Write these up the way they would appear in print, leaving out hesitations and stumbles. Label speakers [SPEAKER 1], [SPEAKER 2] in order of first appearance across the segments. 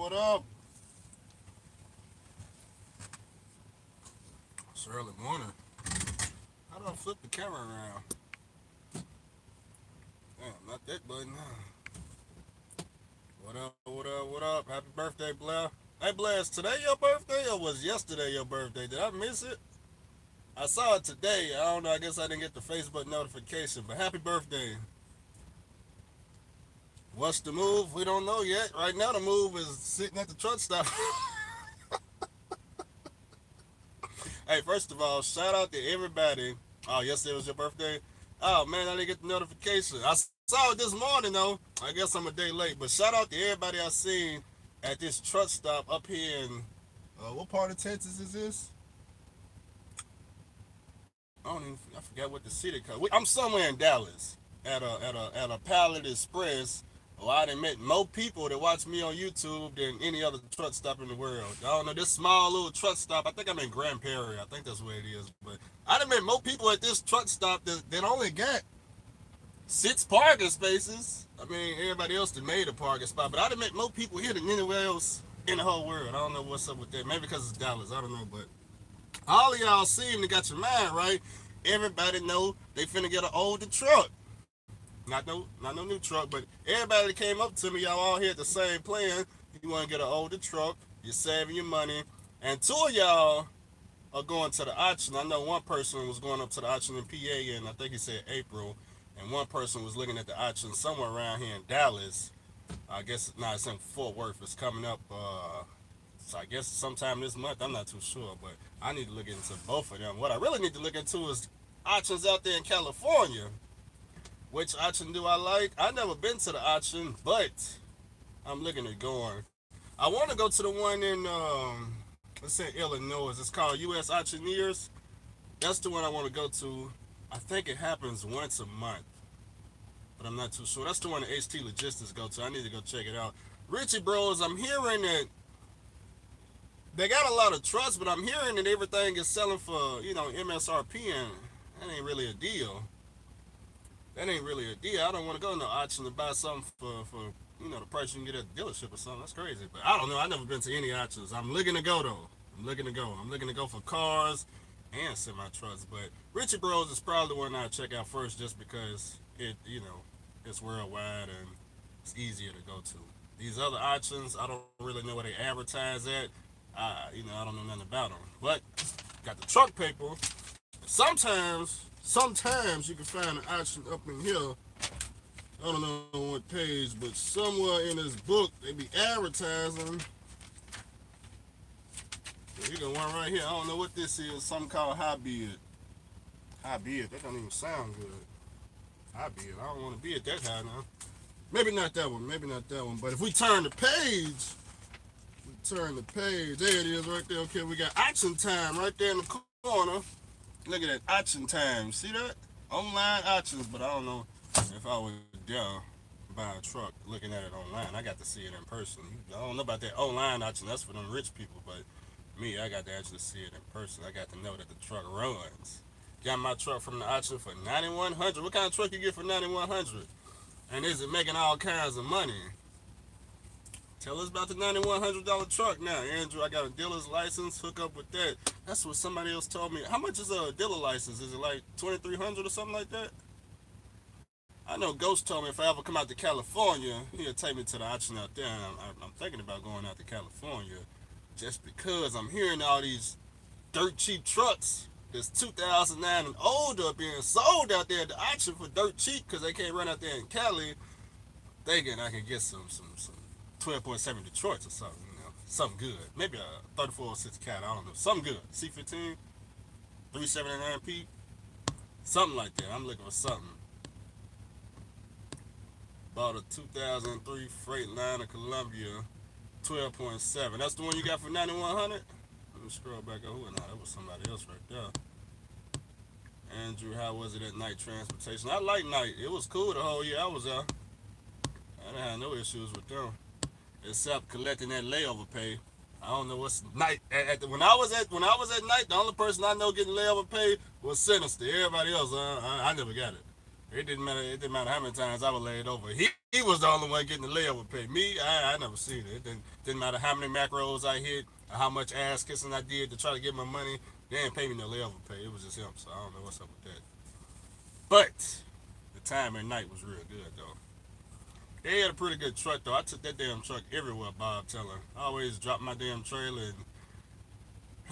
[SPEAKER 1] What up? It's early morning. How do I flip the camera around? Damn, not that button. What up? What up? What up? Happy birthday, Blair. Hey, Blair, is today your birthday or was yesterday your birthday? Did I miss it? I saw it today. I don't know. I guess I didn't get the Facebook notification, but happy birthday. What's the move? We don't know yet. Right now, the move is sitting at the truck stop. Hey, first of all, shout out to everybody. Oh, yesterday was your birthday? Oh, man, I didn't get the notification. I saw it this morning, though. I guess I'm a day late. But shout out to everybody I seen at this truck stop up here in, what part of Texas is this? I forgot what the city called. I'm somewhere in Dallas at a Pallet Express. Oh, I done met more people that watch me on YouTube than any other truck stop in the world. I don't know, this small little truck stop, I think I'm in Grand Prairie. I think that's where it is. But I done met more people at this truck stop that only got 6 parking spaces. I mean, everybody else that made a parking spot. But I done met more people here than anywhere else in the whole world. I don't know what's up with that. Maybe because it's Dallas. I don't know. But all of y'all seem to got your mind right. Everybody know they finna get an older truck. Not no new truck, but everybody that came up to me, y'all all here at the same plan. You want to get an older truck, you're saving your money, and 2 of y'all are going to the auction. I know one person was going up to the auction in PA, and I think he said April, and one person was looking at the auction somewhere around here in Dallas. I guess it's in Fort Worth. It's coming up. So I guess sometime this month. I'm not too sure, but I need to look into both of them. What I really need to look into is auctions out there in California. Which auction do I like? I've never been to the auction, but I'm looking at going. I want to go to the one in, let's say Illinois. It's called U.S. Auctioneers. That's the one I want to go to. I think it happens once a month, but I'm not too sure. That's the one that HT Logistics go to. I need to go check it out. Richie Bros, I'm hearing that they got a lot of trucks, but I'm hearing that everything is selling for, MSRP, and that ain't really a deal. That ain't really a deal. I don't want to go to no auction to buy something for the price you can get at the dealership or something. That's crazy. But I don't know. I've never been to any auctions. I'm looking to go though. I'm looking to go for cars and semi trucks. But Richie Bros is probably the one I check out first, just because it's worldwide and it's easier to go to. These other auctions, I don't really know where they advertise at. I don't know nothing about them. But got the truck paper. Sometimes you can find an auction up in here. I don't know on what page, but somewhere in this book they be advertising. You got one right here. I don't know what this is. Something called high bid. High bid. That don't even sound good. High bid. I don't want to be at that high now. Maybe not that one. But if we turn the page, there it is right there. Okay, we got auction time right there in the corner. Look at that, auction time. See that? Online auctions, but I don't know if I would dare buy a truck looking at it online. I got to see it in person. I don't know about that online auction. That's for them rich people, but me, I got to actually see it in person. I got to know that the truck runs. Got my truck from the auction for $9,100. What kind of truck you get for $9,100? And is it making all kinds of money? Tell us about the $9,100 truck now, Andrew. I got a dealer's license. Hook up with that. That's what somebody else told me. How much is a dealer license? Is it like $2,300 or something like that? I know Ghost told me if I ever come out to California, he'll take me to the auction out there. And I'm thinking about going out to California just because I'm hearing all these dirt cheap trucks that's 2009 and older being sold out there at the auction for dirt cheap because they can't run out there in Cali. Thinking I can get some 12.7 Detroits or something, something good. Maybe a 3406 Cat, I don't know. Something good. C15, 379P, something like that. I'm looking for something. Bought a 2003 Freightliner Columbia, 12.7. That's the one you got for $9,100? Let me scroll back up. No, that was somebody else right there. Andrew, how was it at night transportation? I like night. It was cool the whole year I was there. I didn't have no issues with them, except collecting that layover pay. I don't know what's night. When I was at night, the only person I know getting layover pay was Sinister. Everybody else, I never got it. It didn't matter. It didn't matter how many times I was laid over. He was the only one getting the layover pay. Me, I never seen it. It didn't matter how many macros I hit or how much ass kissing I did to try to get my money. They didn't pay me no layover pay. It was just him. So I don't know what's up with that. But the time at night was real good though. They had a pretty good truck though. I took that damn truck everywhere. Bob Teller. I always dropped my damn trailer and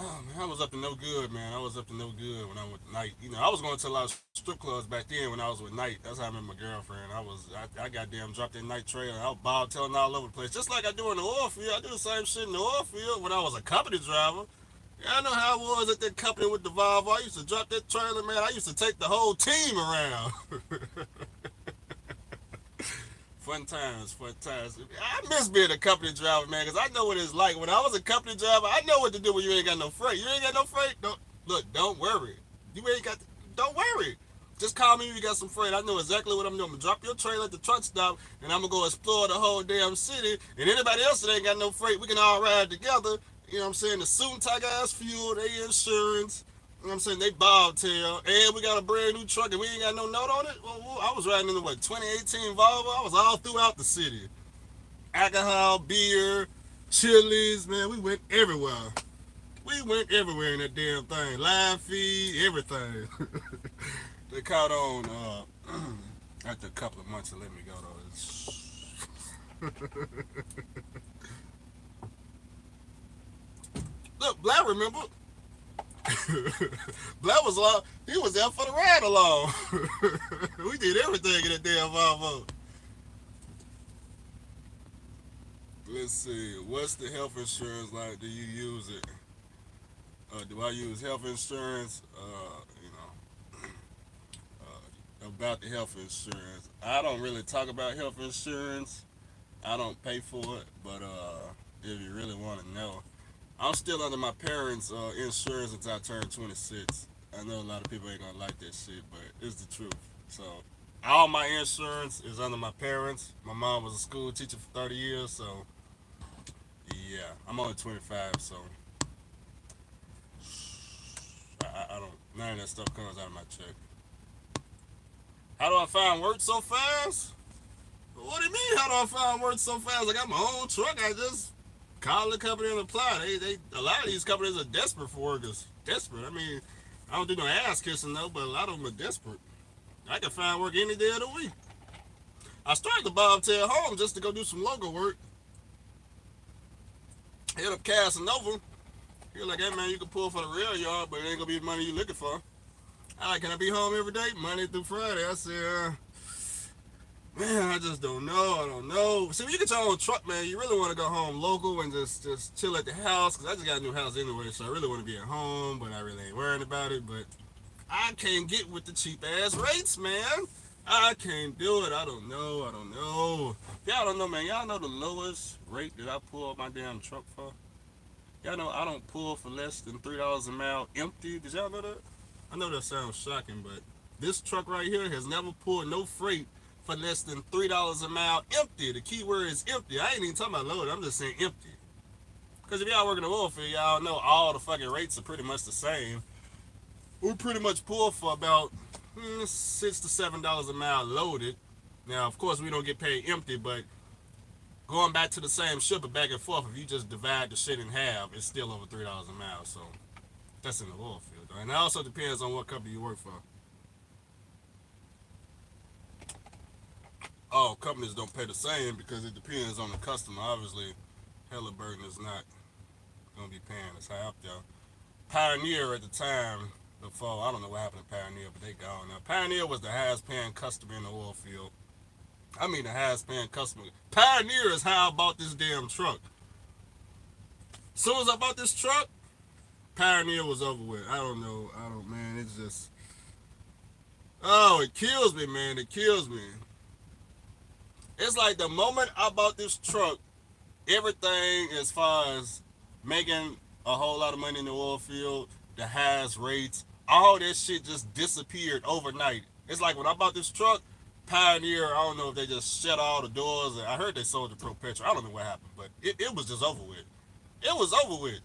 [SPEAKER 1] oh man, I was up to no good, man. I was up to no good when I went night. You know, I was going to a lot of strip clubs back then when I was with Night. That's how I met my girlfriend. I goddamn dropped that night trailer. I was Bob telling all over the place, just like I do in the oil field. I do the same shit in the oil field when I was a company driver. Yeah, I know how it was at that company with the Volvo. I used to drop that trailer, man. I used to take the whole team around. Fun times, fun times. I miss being a company driver, man, because I know what it's like. When I was a company driver, I know what to do when you ain't got no freight. You ain't got no freight? Don't look, don't worry. You ain't got don't worry. Just call me when you got some freight. I know exactly what I'm doing. I'm gonna drop your trailer at the truck stop and I'm gonna go explore the whole damn city. And anybody else that ain't got no freight, we can all ride together. You know what I'm saying? The suit and tie guys fuel, they insurance. You know what I'm saying? They bobtail. And we got a brand new truck and we ain't got no note on it. Well, I was riding in the 2018 Volvo. I was all throughout the city. Alcohol, beer, Chili's, man, we went everywhere. We went everywhere in that damn thing. Live feed, everything. They caught on after a couple of months of letting me go though. Look, Black remember. Black was he was there for the ride along. We did everything in that damn Volvo. Let's see. What's the health insurance like? Do you use it? Do I use health insurance? About the health insurance. I don't really talk about health insurance. I don't pay for it, but if you really want to know, I'm still under my parents' insurance until I turn 26. I know a lot of people ain't gonna like that shit, but it's the truth. So all my insurance is under my parents. My mom was a school teacher for 30 years, so yeah, I'm only 25, so I don't. None of that stuff comes out of my check. How do I find work so fast? What do you mean? How do I find work so fast? I got my own truck. I just call the company and apply. A lot of these companies are desperate for workers. Desperate. I mean, I don't do no ass kissing though, but a lot of them are desperate. I can find work any day of the week. I started the bobtail home just to go do some logo work. Hit up Casanova. He was like, hey man, you can pull for the rail yard, but it ain't gonna be the money you looking for. I like, can I be home every day, Monday through Friday? I said, man, I just don't know. I don't know. See, when you get your own truck, man, you really want to go home local and just chill at the house, because I just got a new house anyway, so I really want to be at home, but I really ain't worrying about it. But I can't get with the cheap ass rates, man. I can't do it. I don't know. I don't know. Y'all don't know, man. Y'all know the lowest rate that I pull my damn truck for? Y'all know I don't pull for less than $3 a mile empty. Did y'all know that? I know that sounds shocking, but this truck right here has never pulled no freight for less than $3 a mile empty. The key word is empty. I ain't even talking about loaded. I'm just saying empty. Because if y'all work in the oil field, y'all know all the fucking rates are pretty much the same. We pretty much pull for about $6 to $7 a mile loaded. Now, of course, we don't get paid empty, but going back to the same ship but back and forth, if you just divide the shit in half, it's still over $3 a mile. So that's in the oil field, though. And it also depends on what company you work for. All companies don't pay the same because it depends on the customer. Obviously, Halliburton is not gonna be paying us high up there. Pioneer at the time before, I don't know what happened to Pioneer, but they gone now. Pioneer was the highest paying customer in the oil field. I mean the highest paying customer. Pioneer is how I bought this damn truck. As soon as I bought this truck, Pioneer was over with. I don't know. Man, it's just, oh, it kills me, man. It kills me. It's like the moment I bought this truck, everything as far as making a whole lot of money in the oil field, the highest rates, all that shit just disappeared overnight. It's like when I bought this truck, Pioneer, I don't know if they just shut all the doors. I heard they sold the Pro Petro. I don't know what happened, but it was just over with. It was over with.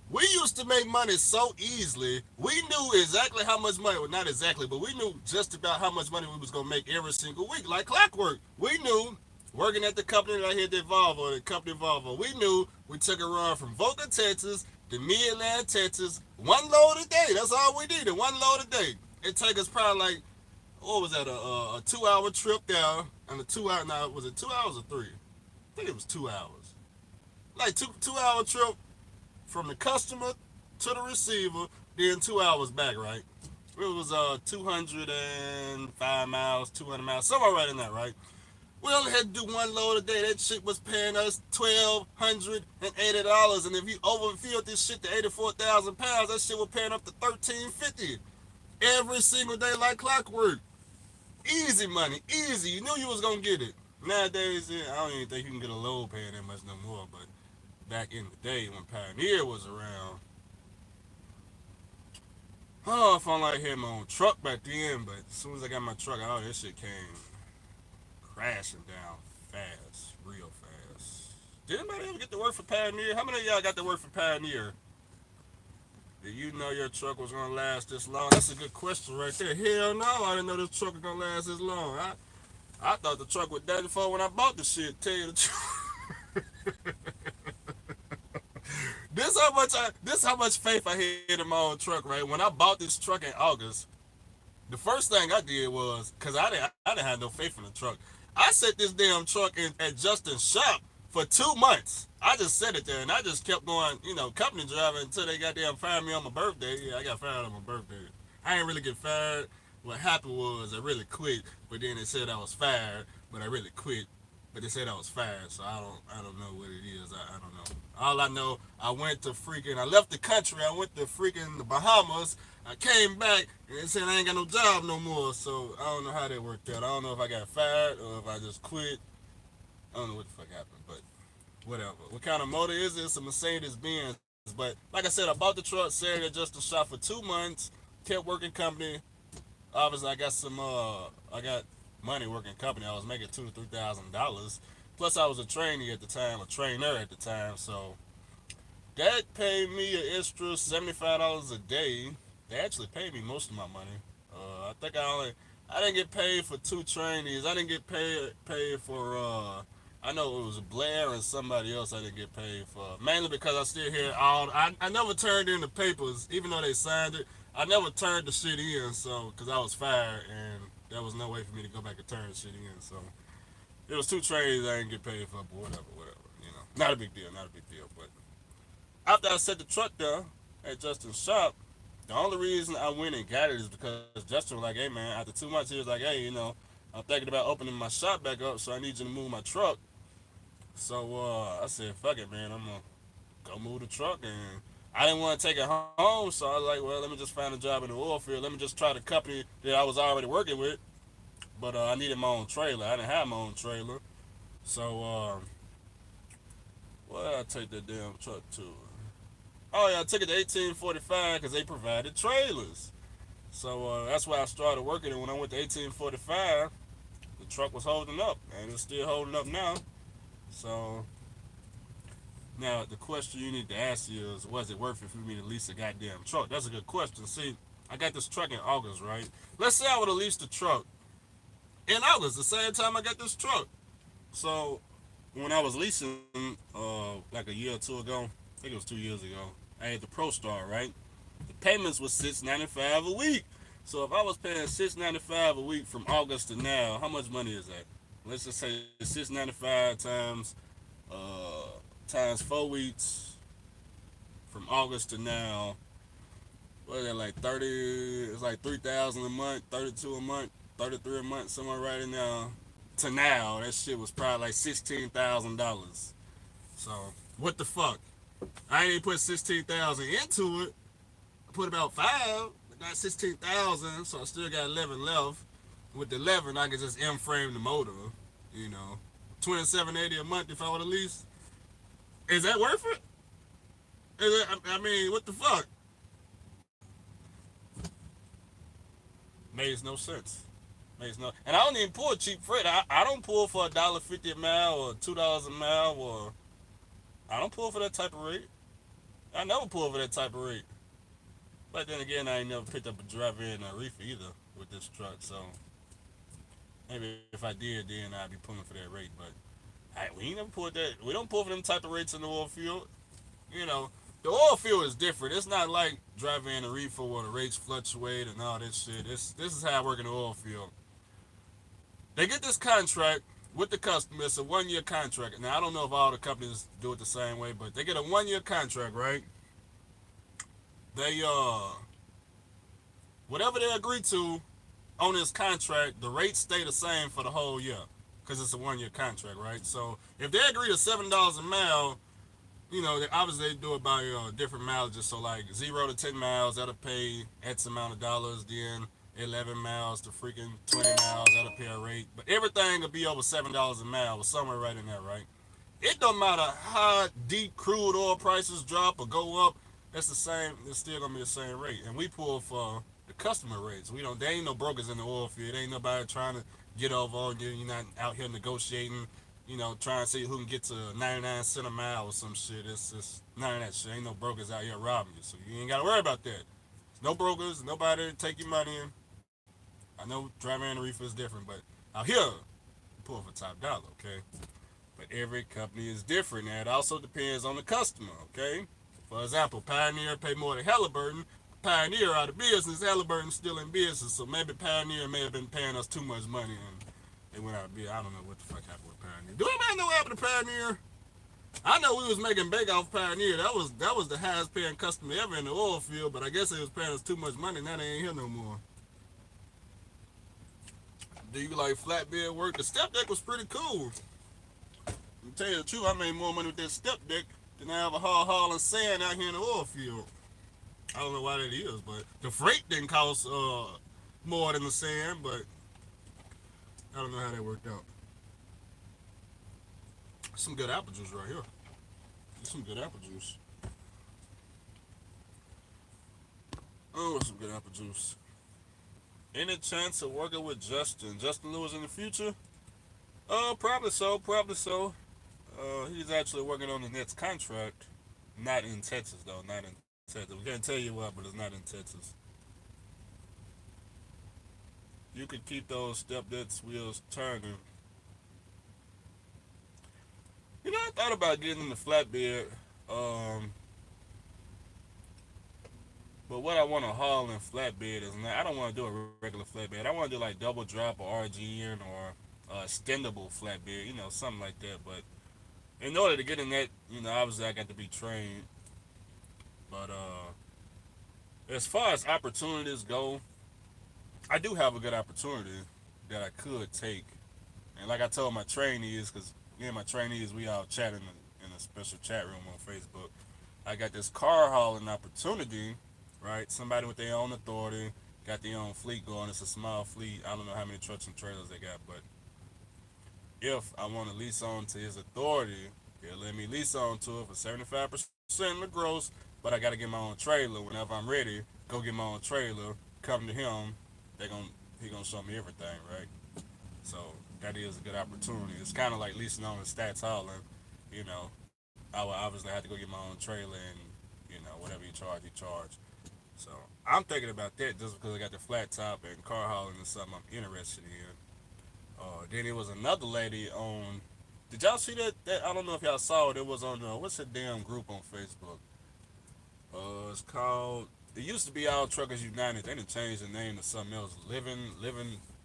[SPEAKER 1] We used to make money so easily. We knew exactly how much money, well, not exactly, but we knew just about how much money we was gonna make every single week, like clockwork. We knew working at the company that I had at Volvo, the company Volvo. We knew we took a run from Boca, Texas to Midland, Texas, one load a day. That's all we needed, one load a day. It take us probably like, what was that, a 2 hour trip down, and a 2 hour. Now was it 2 hours or three? I think it was 2 hours. Like two hour trip from the customer to the receiver, then 2 hours back, right? It was 205 miles, 200 miles, somewhere right in that, right? We only had to do one load a day. That shit was paying us $1,280, and if you overfilled this shit to 84,000 pounds, that shit was paying up to $1,350 every single day like clockwork. Easy money, easy. You knew you was gonna get it. Nowadays, I don't even think you can get a load paying that much no more. But back in the day when Pioneer was around, oh, if I only had my own truck back then. But as soon as I got my truck, oh, this shit came crashing down fast, real fast. Did anybody ever get to work for Pioneer? How many of y'all got to work for Pioneer? Did you know your truck was gonna last this long? That's a good question right there. Hell no, I didn't know this truck was gonna last this long. I thought the truck was done for when I bought the shit. Tell you the truth. This how much faith I had in my own truck, right? When I bought this truck in August, the first thing I did was, cause I didn't have no faith in the truck. I set this damn truck in at Justin's shop for 2 months. I just set it there and I just kept going, company driving until they goddamn fired me on my birthday. Yeah, I got fired on my birthday. I didn't really get fired. What happened was I really quit, but then they said I was fired, but I really quit. But they said I was fired, so I don't know what it is. I don't know. All I know, I left the country. I went to freaking the Bahamas. I came back and they said I ain't got no job no more. So I don't know how that worked out. I don't know if I got fired or if I just quit. I don't know what the fuck happened, but whatever. What kind of motor is it? It's a Mercedes Benz. But like I said, I bought the truck, sat it just a shop for 2 months, kept working company. Obviously, I got money working company. I was making $2,000 to $3,000. Plus, I was a trainee at the time, a trainer at the time. So that paid me an extra $75 a day. They actually paid me most of my money. I didn't get paid for two trainees. I didn't get paid for I know it was Blair and somebody else I didn't get paid for. Mainly because I still had I never turned in the papers, even though they signed it. I never turned the shit in, so because I was fired and there was no way for me to go back and turn the shit in. So it was two trades I didn't get paid for, but whatever. Not a big deal, not a big deal. But after I set the truck down at Justin's shop, the only reason I went and got it is because Justin was like, "Hey man," after 2 months, he was like, "Hey, I'm thinking about opening my shop back up, so I need you to move my truck." So I said, "Fuck it, man. I'm gonna go move the truck." And I didn't want to take it home, so I was like, "Well, let me just find a job in the oil field. Let me just try the company that I was already working with." But I needed my own trailer. I didn't have my own trailer, so where did I take that damn truck to? Oh yeah, I took it to 1845 because they provided trailers. So that's why I started working. And when I went to 1845, the truck was holding up, and it's still holding up now. So now the question you need to ask is, was it worth it for me to lease a goddamn truck? That's a good question. See, I got this truck in August, right? Let's say I would have leased the truck in August, the same time I got this truck. So when I was leasing, like a year or two ago, I think it was 2 years ago, I had the Pro Star, right? The payments was $695 a week. So if I was paying $695 a week from August to now, how much money is that? Let's just say $695 times 4 weeks from August to now. What is that, like 30? It's like 3,000 a month, 32 a month, 33 a month, somewhere right in there. To now, that shit was probably like $16,000. So what the fuck? I ain't even put 16,000 into it. I put about five. I got 16,000, so I still got 11 left. With the 11, I can just M-frame the motor. You know, 2780 a month if I would at least. Is that worth it? I mean, what the fuck? Makes no sense. Makes no. And I don't even pull cheap freight. I don't pull for $1.50 a mile or $2 a mile, or I don't pull for that type of rate. I never pull for that type of rate. But then again, I ain't never picked up a driver in a reefer either with this truck. So maybe if I did, then I'd be pulling for that rate. But we ain't never pulled that. We don't pull for them type of rates in the oil field. You know, the oil field is different. It's not like driving in a reefer where the rates fluctuate and all this shit. This is how I work in the oil field. They get this contract with the customer. It's a 1 year contract. Now I don't know if all the companies do it the same way, but they get a 1 year contract, right? They whatever they agree to on this contract, the rates stay the same for the whole year because it's a 1 year contract, right? So if they agree to $7 a mile, they obviously they do it by different mileages. So like 0 to 10 miles, that'll pay X amount of dollars. Then 11 miles to freaking 20 miles, that'll pay a rate. But everything will be over $7 a mile, or somewhere right in there, right? It don't matter how deep crude oil prices drop or go up. That's the same. It's still gonna be the same rate. And we pull for the customer rates. We don't. There ain't no brokers in the oil field. There ain't nobody trying to get over on you. You're not out here negotiating. Trying to see who can get to 99 cents a mile or some shit. It's none of that shit. Ain't no brokers out here robbing you, so you ain't gotta worry about that. There's no brokers, nobody to take your money in. I know driving in the reefer is different, but out here, pull for top dollar, okay? But every company is different, and it also depends on the customer, okay? For example, Pioneer pay more than Halliburton. Pioneer out of business, Halliburton's still in business, so maybe Pioneer may have been paying us too much money, and they went out of business. I don't know what the fuck happened with Pioneer. Do anybody know what happened to Pioneer? I know we was making bank off Pioneer. That was the highest paying customer ever in the oil field, but I guess they was paying us too much money. Now they ain't here no more. Do you like flatbed work? The step deck was pretty cool. To tell you the truth, I made more money with that step deck than I ever hauling sand out here in the oil field. I don't know why that is, but the freight didn't cost more than the sand, but I don't know how that worked out. Some good apple juice right here. Some good apple juice. Oh, some good apple juice. Any chance of working with Justin Lewis in the future? Probably so. Probably so. He's actually working on the next contract. Not in Texas though. Not in Texas. We can't tell you what, but it's not in Texas. You could keep those stepdads wheels turning. I thought about getting in the flatbed. Um, but what I want to haul in flatbed is not. I don't want to do a regular flatbed. I want to do like double drop or RGN or extendable flatbed. Something like that. But in order to get in that, obviously I got to be trained. But as far as opportunities go, I do have a good opportunity that I could take. And like I told my trainees, because me and my trainees, we all chat in a special chat room on Facebook. I got this car hauling opportunity, right? Somebody with their own authority, got their own fleet going. It's a small fleet. I don't know how many trucks and trailers they got, but if I want to lease on to his authority, he'll let me lease on to it for 75% of the gross, but I got to get my own trailer. Whenever I'm ready, go get my own trailer, come to him, he gonna show me everything, right? So that is a good opportunity. It's kind of like leasing on the stats hauling. I would obviously have to go get my own trailer and whatever you charge, you charge. So I'm thinking about that just because I got the flat top and car hauling is something I'm interested in. Then it was another lady on. Did y'all see that? I don't know if y'all saw it. It was on what's the damn group on Facebook? It's called. It used to be All Truckers United. They didn't change the name to something else. Living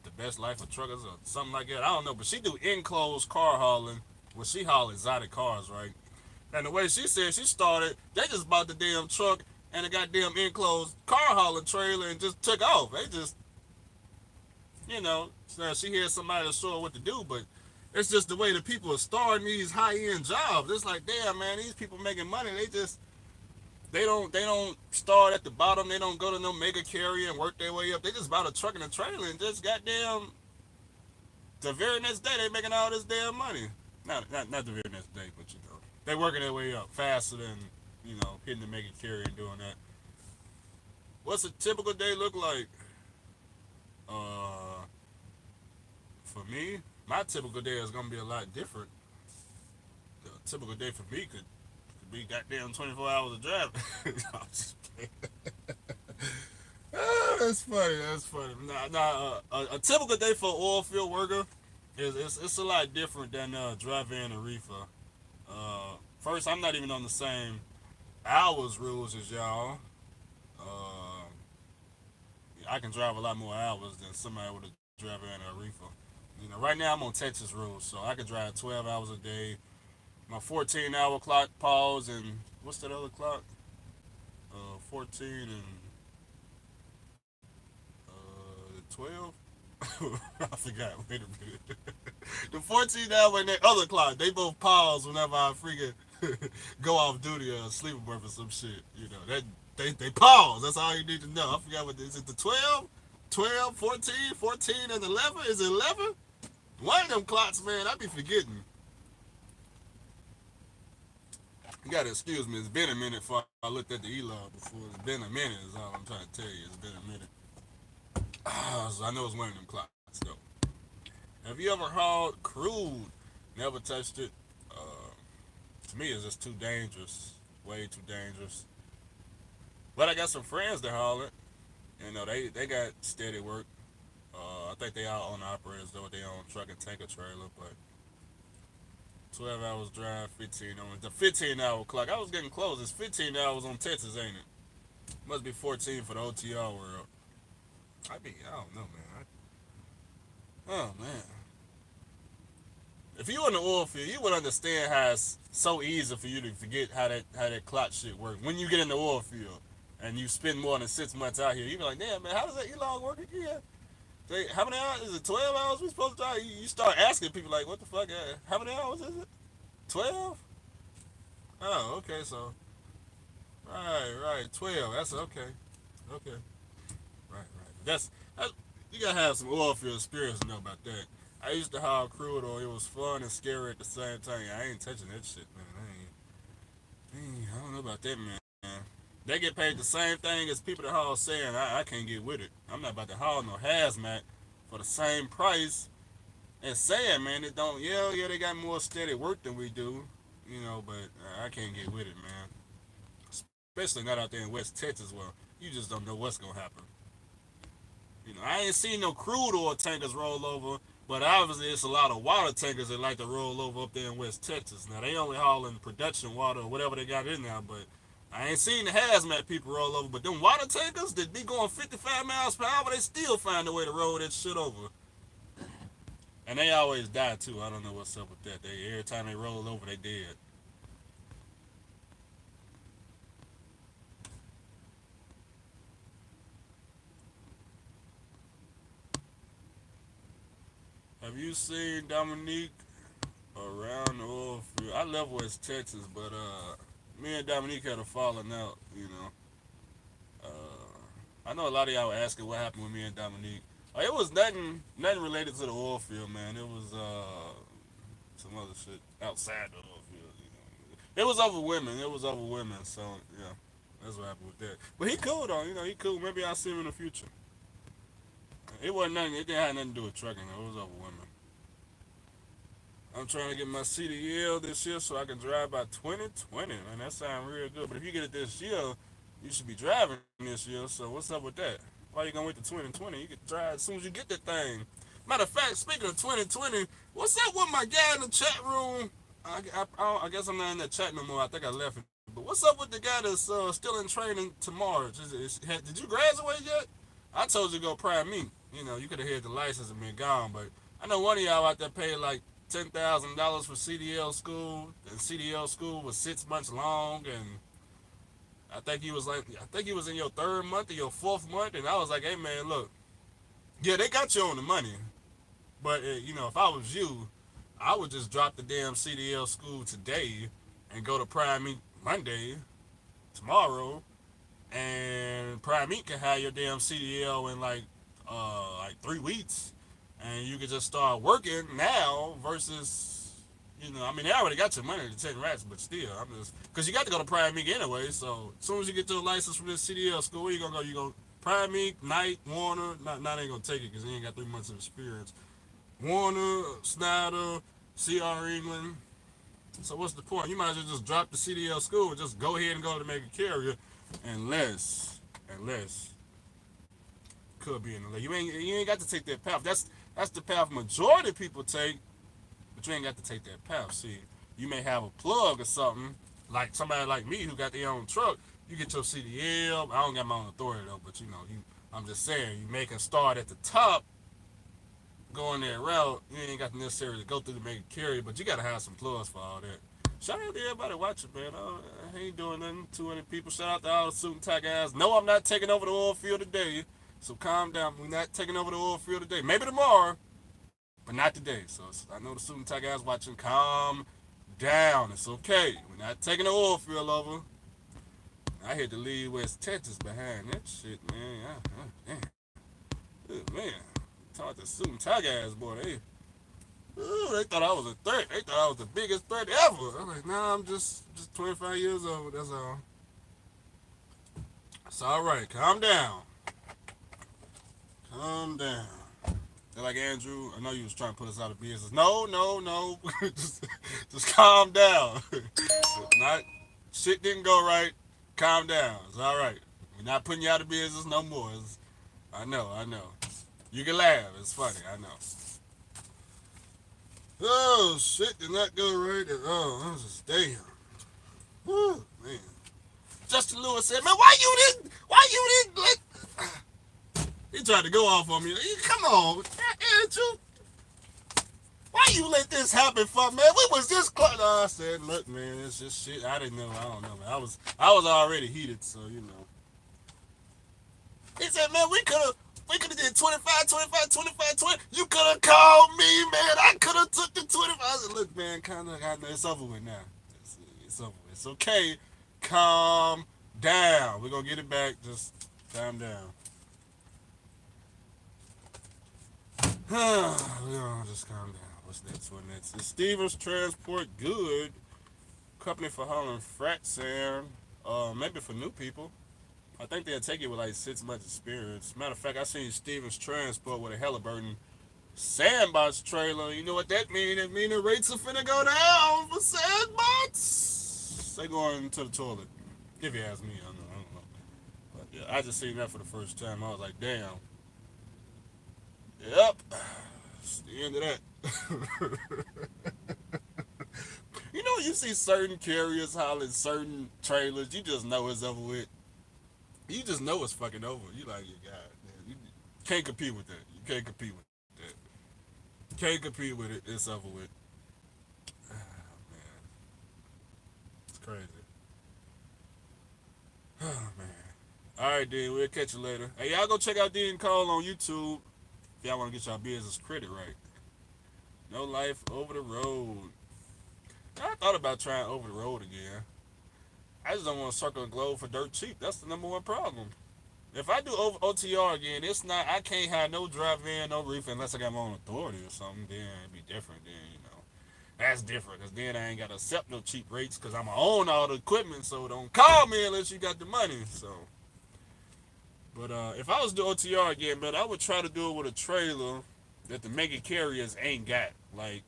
[SPEAKER 1] the best life of truckers or something like that. I don't know, but she do enclosed car hauling. Well, she haul exotic cars, right? And the way she said she started, they just bought the damn truck and a goddamn enclosed car hauling trailer and just took off. They just, so she had somebody to show her what to do, but it's just the way the people are starting these high end jobs. It's like, damn, man, these people making money. They don't start at the bottom. They don't go to no mega carrier and work their way up. They just bought a truck and a trailer and just goddamn the very next day they making all this damn money. Not the very next day, but they working their way up faster than hitting the mega carrier and doing that. What's a typical day look like? Uh, for me, my typical day is gonna be a lot different. A typical day for me could be goddamn 24 hours of driving. That's funny. That's funny. A typical day for oil field worker is it's a lot different than driving a reefer. First, I'm not even on the same hours rules as y'all. Uh, I can drive a lot more hours than somebody with a driver in a reefer. Right now I'm on Texas rules, so I can drive 12 hours a day. My 14-hour clock pause and what's that other clock? 14 and 12. I forgot. Wait a minute. The 14-hour and that other clock, they both pause whenever I freaking go off duty or sleep work or some shit. That they pause. That's all you need to know. I forgot what is it. The 12, 12, 14, 14, and 11. Is it 11? One of them clocks, man. I be forgetting. You gotta excuse me. It's been a minute before I looked at the e-log before. It's been a minute. Is all I'm trying to tell you. It's been a minute. So I know it's one of them clocks though. Have you ever hauled crude? Never touched it. To me, it's just too dangerous. Way too dangerous. But I got some friends that haul it. They got steady work. I think they all own operators though. They own truck and tanker trailer. But 12 hours drive, 15 on the 15-hour clock. I was getting close. It's 15 hours on Texas, ain't it? Must be 14 for the OTR world. I don't know, man. Oh man. If you in the oil field, you would understand how it's so easy for you to forget how that clock shit work. When you get in the oil field and you spend more than 6 months out here, you be like, damn man, how does that e-log work again? How many hours is it? 12 hours we supposed to drive? You start asking people like, what the fuck? How many hours is it? 12? Oh, okay, so right, 12. That's okay. Okay. Right. That's you gotta have some oil field experience to know about that. I used to haul crude oil. It was fun and scary at the same time. I ain't touching that shit, man. I don't know about that, man. They get paid the same thing as people that haul sand. I can't get with it. I'm not about to haul no hazmat for the same price as sand, man. It don't. Yeah, they got more steady work than we do, But I can't get with it, man. Especially not out there in West Texas, where you just don't know what's gonna happen. I ain't seen no crude oil tankers roll over, but obviously it's a lot of water tankers that like to roll over up there in West Texas. Now they only hauling production water or whatever they got in there, but I ain't seen the hazmat people roll over. But them water tankers that be going 55 miles per hour, they still find a way to roll that shit over. And they always die too. I don't know what's up with that. Every time they roll over, they dead. Have you seen Dominique around the oil field? I love West Texas, but me and Dominique had a falling out. I know a lot of y'all were asking what happened with me and Dominique. It was nothing related to the oil field, man. It was some other shit outside the oil field. It was over women. So yeah, that's what happened with that. But he cool though. He cool. Maybe I'll see him in the future. It wasn't nothing. It didn't have nothing to do with trucking. Though. It was over women. I'm trying to get my CDL this year so I can drive by 2020. Man, that sounds real good. But if you get it this year, you should be driving this year. So what's up with that? Why you gonna wait to 2020? You can drive as soon as you get that thing. Matter of fact, speaking of 2020, what's up with my guy in the chat room? I guess I'm not in that chat no more. I think I left it. But what's up with the guy that's still in training tomorrow? Did you graduate yet? I told you to go prime me. You could have had the license and been gone. But I know one of y'all out there paid like $10,000 for CDL school, and CDL school was 6 months long, and I think he was in your third month or your fourth month, and I was like, hey man, look, yeah, they got you on the money, but if I was you, I would just drop the damn CDL school today and go to Prime Meet Monday, tomorrow, and Prime Meet can have your damn CDL in like 3 weeks, and you can just start working now versus, I mean, they already got your money to 10 rats, but still, I'm just, because you got to go to Prime Meek anyway, so as soon as you get your license from this CDL school, where you going to go? You go Prime Meek, Knight, Warner, not they ain't going to take it because he ain't got 3 months of experience. Warner, Snyder, CR England, So what's the point? You might as well just drop the CDL school and just go ahead and go to make a carrier, unless could be in the late. You ain't got to take that path. That's the path majority of people take, but you ain't got to take that path. See, you may have a plug or something, like somebody like me who got their own truck. You get your CDL. I don't got my own authority though, but I'm just saying, you make a start at the top, going that route. You ain't got to necessarily go through to make a carrier, but you got to have some plugs for all that. Shout out to everybody watching, man. I ain't doing nothing. 200 people. Shout out to all the suit and tie guys. No, I'm not taking over the oil field today. So calm down. We're not taking over the oil field today. Maybe tomorrow, but not today. So I know the suit and tie guys watching. Calm down. It's okay. We're not taking the oil field over. I had to leave West Texas behind that shit, man. Man. Talk to suit and tie guys, boy. They thought I was a threat. They thought I was the biggest threat ever. I'm like, nah, I'm just 25 years old. That's all. It's all right. Calm down. Calm down. They're like, Andrew, I know you was trying to put us out of business. No. just calm down. Not shit didn't go right. Calm down. It's all right. We're not putting you out of business no more. I know. You can laugh. It's funny. I know. Oh, shit did not go right at all. I was just damn. Woo, man. Justin Lewis said, man, why you didn't let... He tried to go off on me. Come on, Andrew. Why you let this happen for, man? We was this close. I said, look, man, it's just shit. I don't know, man. I was already heated, so, you know. He said, man, we could have did 25, 20. You could have called me, man. I could have took the 25. I said, look, man, it's over with now. It's over with. It's okay. Calm down. We're going to get it back. Just calm down. Just calm down. What's next? Is Stevens Transport good? Company for hauling frac sand. Maybe for new people. I think they'll take it with like 6 months experience. Matter of fact, I seen Stevens Transport with a Halliburton sandbox trailer. You know what that mean? It mean the rates are finna go down for sandbox. They going to the toilet. If you ask me, I don't know. But yeah, I just seen that for the first time. I was like, damn. Yep. It's the end of that. You see certain carriers hauling certain trailers. You just know it's over with. You just know it's fucking over. You like, God, man, you can't compete with that. You can't compete with that. Can't compete with it. It's over with. Oh, man. It's crazy. Oh, man. All right, then. We'll catch you later. Hey, y'all go check out Dean Cole on YouTube if y'all want to get y'all business credit right. No life over the road. I thought about trying over the road again. I just don't want to circle the globe for dirt cheap. That's the number one problem. If I do OTR again, it's not. I can't have no drive in, no reefer unless I got my own authority or something. Then it'd be different. Then that's different. Cause then I ain't gotta accept no cheap rates because I'm own all the equipment. So don't call me unless you got the money. So, but if I was to do OTR again, man, I would try to do it with a trailer that the mega carriers ain't got, like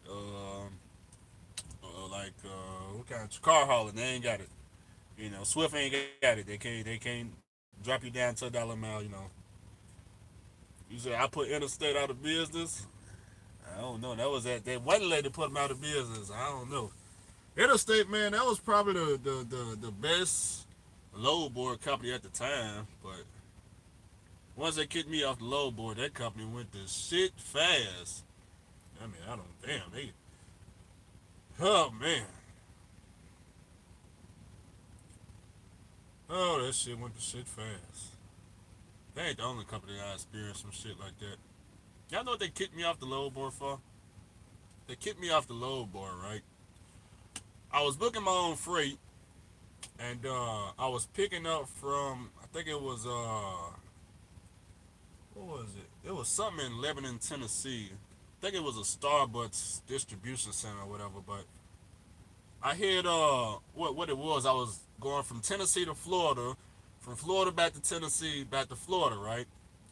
[SPEAKER 1] what kind of car hauling? They ain't got it. Swift ain't got it. They can't drop you down to $1 a mile. You say I put Interstate out of business. I don't know. That one lady put them out of business. I don't know. Interstate, man, that was probably the best load board company at the time. But once they kicked me off the load board, that company went to shit fast. I mean, oh man. Oh, that shit went to shit fast. They ain't the only company I experienced some shit like that. Y'all know what they kicked me off the load board for? They kicked me off the load board, right? I was booking my own freight, and I was picking up from, I think it was, what was it? It was something in Lebanon, Tennessee. I think it was a Starbucks distribution center or whatever, but I had what it was. I was going from Tennessee to Florida, from Florida back to Tennessee, back to Florida, right?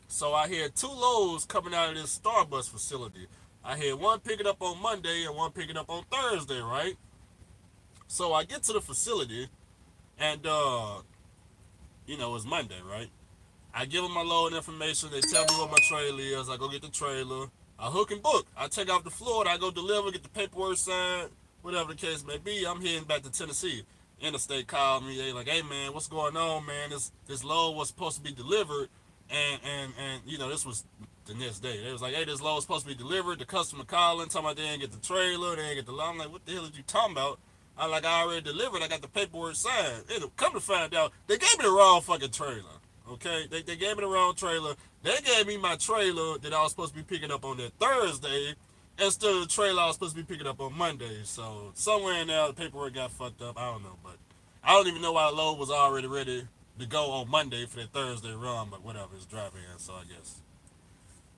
[SPEAKER 1] So I had 2 loads coming out of this Starbucks facility. I had one picking up on Monday and one picking up on Thursday, right? So I get to the facility, and it's Monday, right? I give them my load information. They tell me what my trailer is. I go get the trailer. I hook and book. I take off to Florida. I go deliver, get the paperwork signed, whatever the case may be. I'm heading back to Tennessee. Interstate called me. They like, hey man, what's going on, man? This load was supposed to be delivered, and this was the next day. They was like, hey, this load was supposed to be delivered. The customer calling, talking about they didn't get the trailer, they didn't get the load. I'm like, what the hell are you talking about? I'm like, I already delivered. I got the paperwork signed. Come to find out, they gave me the wrong fucking trailer. Okay, they gave me the wrong trailer. They gave me my trailer that I was supposed to be picking up on that Thursday instead of the trailer I was supposed to be picking up on Monday. So somewhere in there, the paperwork got fucked up. I don't know, but I don't even know why the load was already ready to go on Monday for that Thursday run. But whatever, it's driving in, so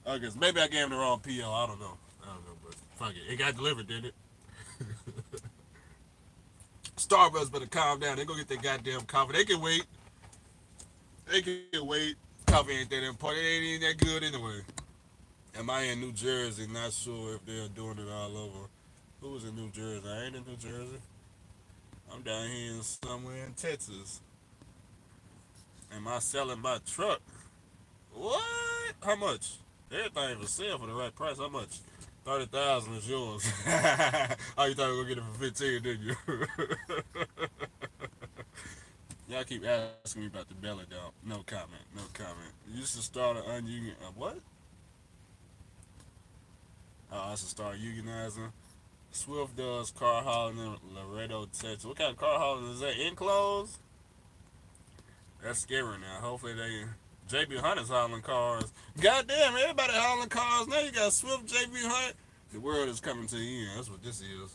[SPEAKER 1] I guess maybe I gave him the wrong PO. I don't know, but fuck it, it got delivered, didn't it? Starbucks better calm down. They go get their goddamn coffee. They can wait. They can wait. Coffee ain't that important. It ain't even that good anyway. Am I in New Jersey? Not sure if they're doing it all over. Who was in New Jersey? I ain't in New Jersey. I'm down here in somewhere in Texas. Am I selling my truck? What? How much? Everything for sale for the right price. How much? 30,000 is yours. Oh, you thought we were gonna get it for 15, didn't you? Y'all keep asking me about the belly dog. No comment. No comment. You used to start an union. What? Oh, I should start unionizing. Swift does car hauling in Laredo, Texas. What kind of car hauling is that? Enclosed? That's scary now. Hopefully they. JB Hunt is hauling cars. Goddamn, everybody hauling cars now. You got Swift, JB Hunt. The world is coming to the end. That's what this is.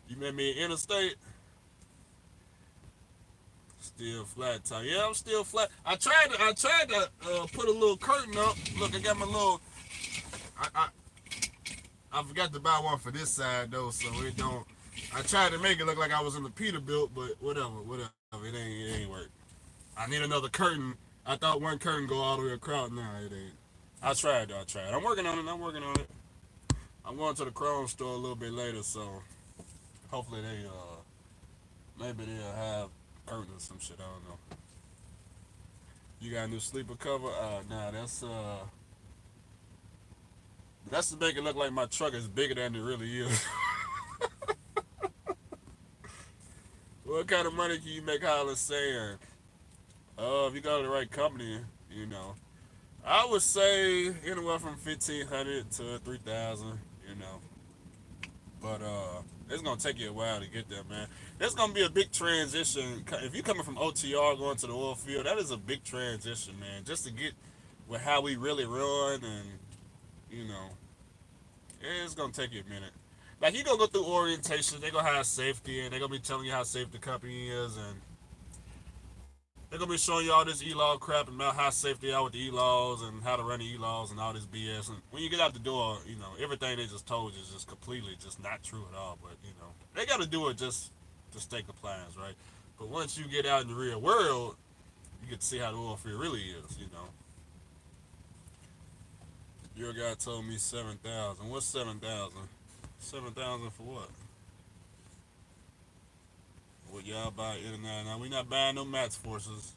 [SPEAKER 1] You met me in Interstate. Still flat top. Yeah, I'm still flat. I tried to put a little curtain up. Look, I got my little. I, I I forgot to buy one for this side though, so it don't. I tried to make it look like I was in the Peterbilt, but whatever. It ain't work. I need another curtain. I thought one curtain go all the way across. Nah, it ain't. I tried though. I tried. I'm working on it. I'm going to the Chrome store a little bit later, so hopefully maybe they'll have curtains or some shit. I don't know. You got a new sleeper cover? Nah, that's to make it look like my truck is bigger than it really is. What kind of money can you make hauling sand? If you go to the right company, you know. I would say anywhere from 1,500 to 3,000, you know. But it's gonna take you a while to get there, man. There's gonna be a big transition. If you're coming from OTR going to the oil field, that is a big transition, man. Just to get with how we really run, and you know, it's gonna take you a minute. Like you gonna go through orientation, they're gonna have safety, and they're gonna be telling you how safe the company is, and they're gonna be showing you all this e-law crap about how safe they are with the e-laws and how to run the e-laws and all this BS. And when you get out the door, you know everything they just told you is just completely just not true at all. But you know they got to do it just to stay compliance, right? But once you get out in the real world, you get to see how the oil field really is. You know, your guy told me 7,000. What's 7,000? 7,000 for what? What y'all buy in and out? Now we not buying no Max Forces.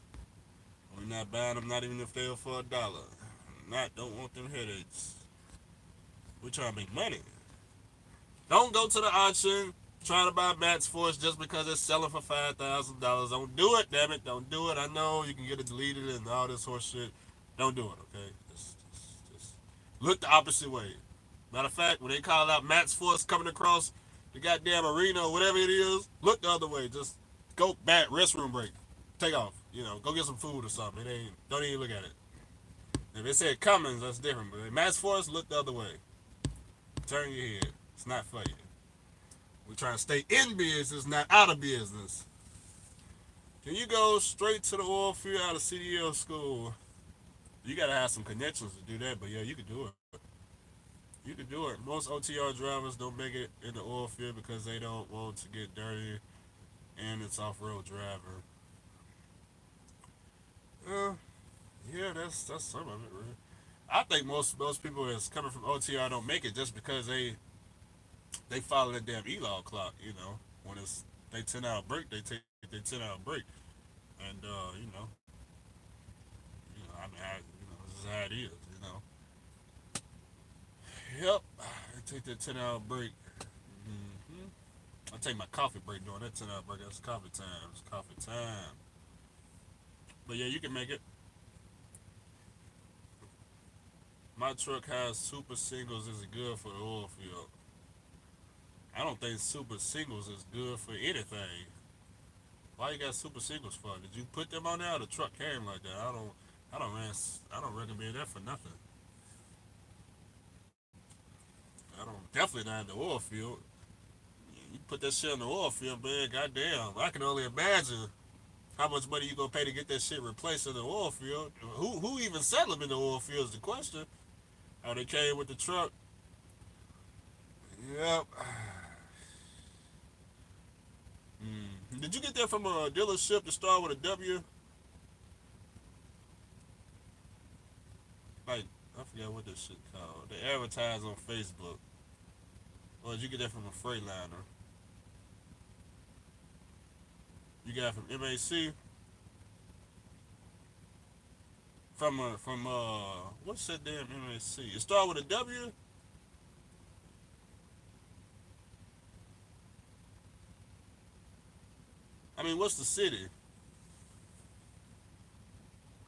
[SPEAKER 1] We not buying them, not even if they were for $1. Don't want them headaches. We trying to make money. Don't go to the auction trying to buy Max Force just because it's selling for $5,000. Don't do it, damn it. Don't do it. I know you can get it deleted and all this horse shit. Don't do it, okay? Just look the opposite way. Matter of fact, when they call out Max Force coming across the goddamn arena or whatever it is, look the other way. Just go back, restroom break, take off. You know, go get some food or something. Don't even look at it. If it said Cummins, that's different. But Max Force, look the other way. Turn your head. It's not for you. We're trying to stay in business, not out of business. Can you go straight to the oil field out of CDL school? You gotta have some connections to do that, but yeah, you can do it. You can do it. Most OTR drivers don't make it in the oil field because they don't want to get dirty and it's off-road driver. Uh, yeah, that's some of it, really. I think most people that's coming from OTR don't make it just because they follow that damn ELO clock. You know, when it's they 10 hour break, they take their 10 hour break, and I mean, this is how it is. Yep, I take that 10 hour break. Mm-hmm. I take my coffee break during that 10 hour break. That's coffee time. It's coffee time. But yeah, you can make it. My truck has super singles. Is good for the oil field? I don't think super singles is good for anything. Why you got super singles for? Did you put them on there? Or the truck came like that. I don't, man. I don't recommend that for nothing. I don't. Definitely not in the oil field. You put that shit in the oil field, man. Goddamn. I can only imagine how much money you gonna pay to get that shit replaced in the oil field. Who even sell them in the oil field is the question. Oh, they came with the truck. Yep. Did you get that from a dealership to start with a W? Like, I forgot what this shit called. They advertise on Facebook. Or did you get that from a Freightliner? You got it from MAC? From what's that damn MAC? It start with a W? I mean, what's the city?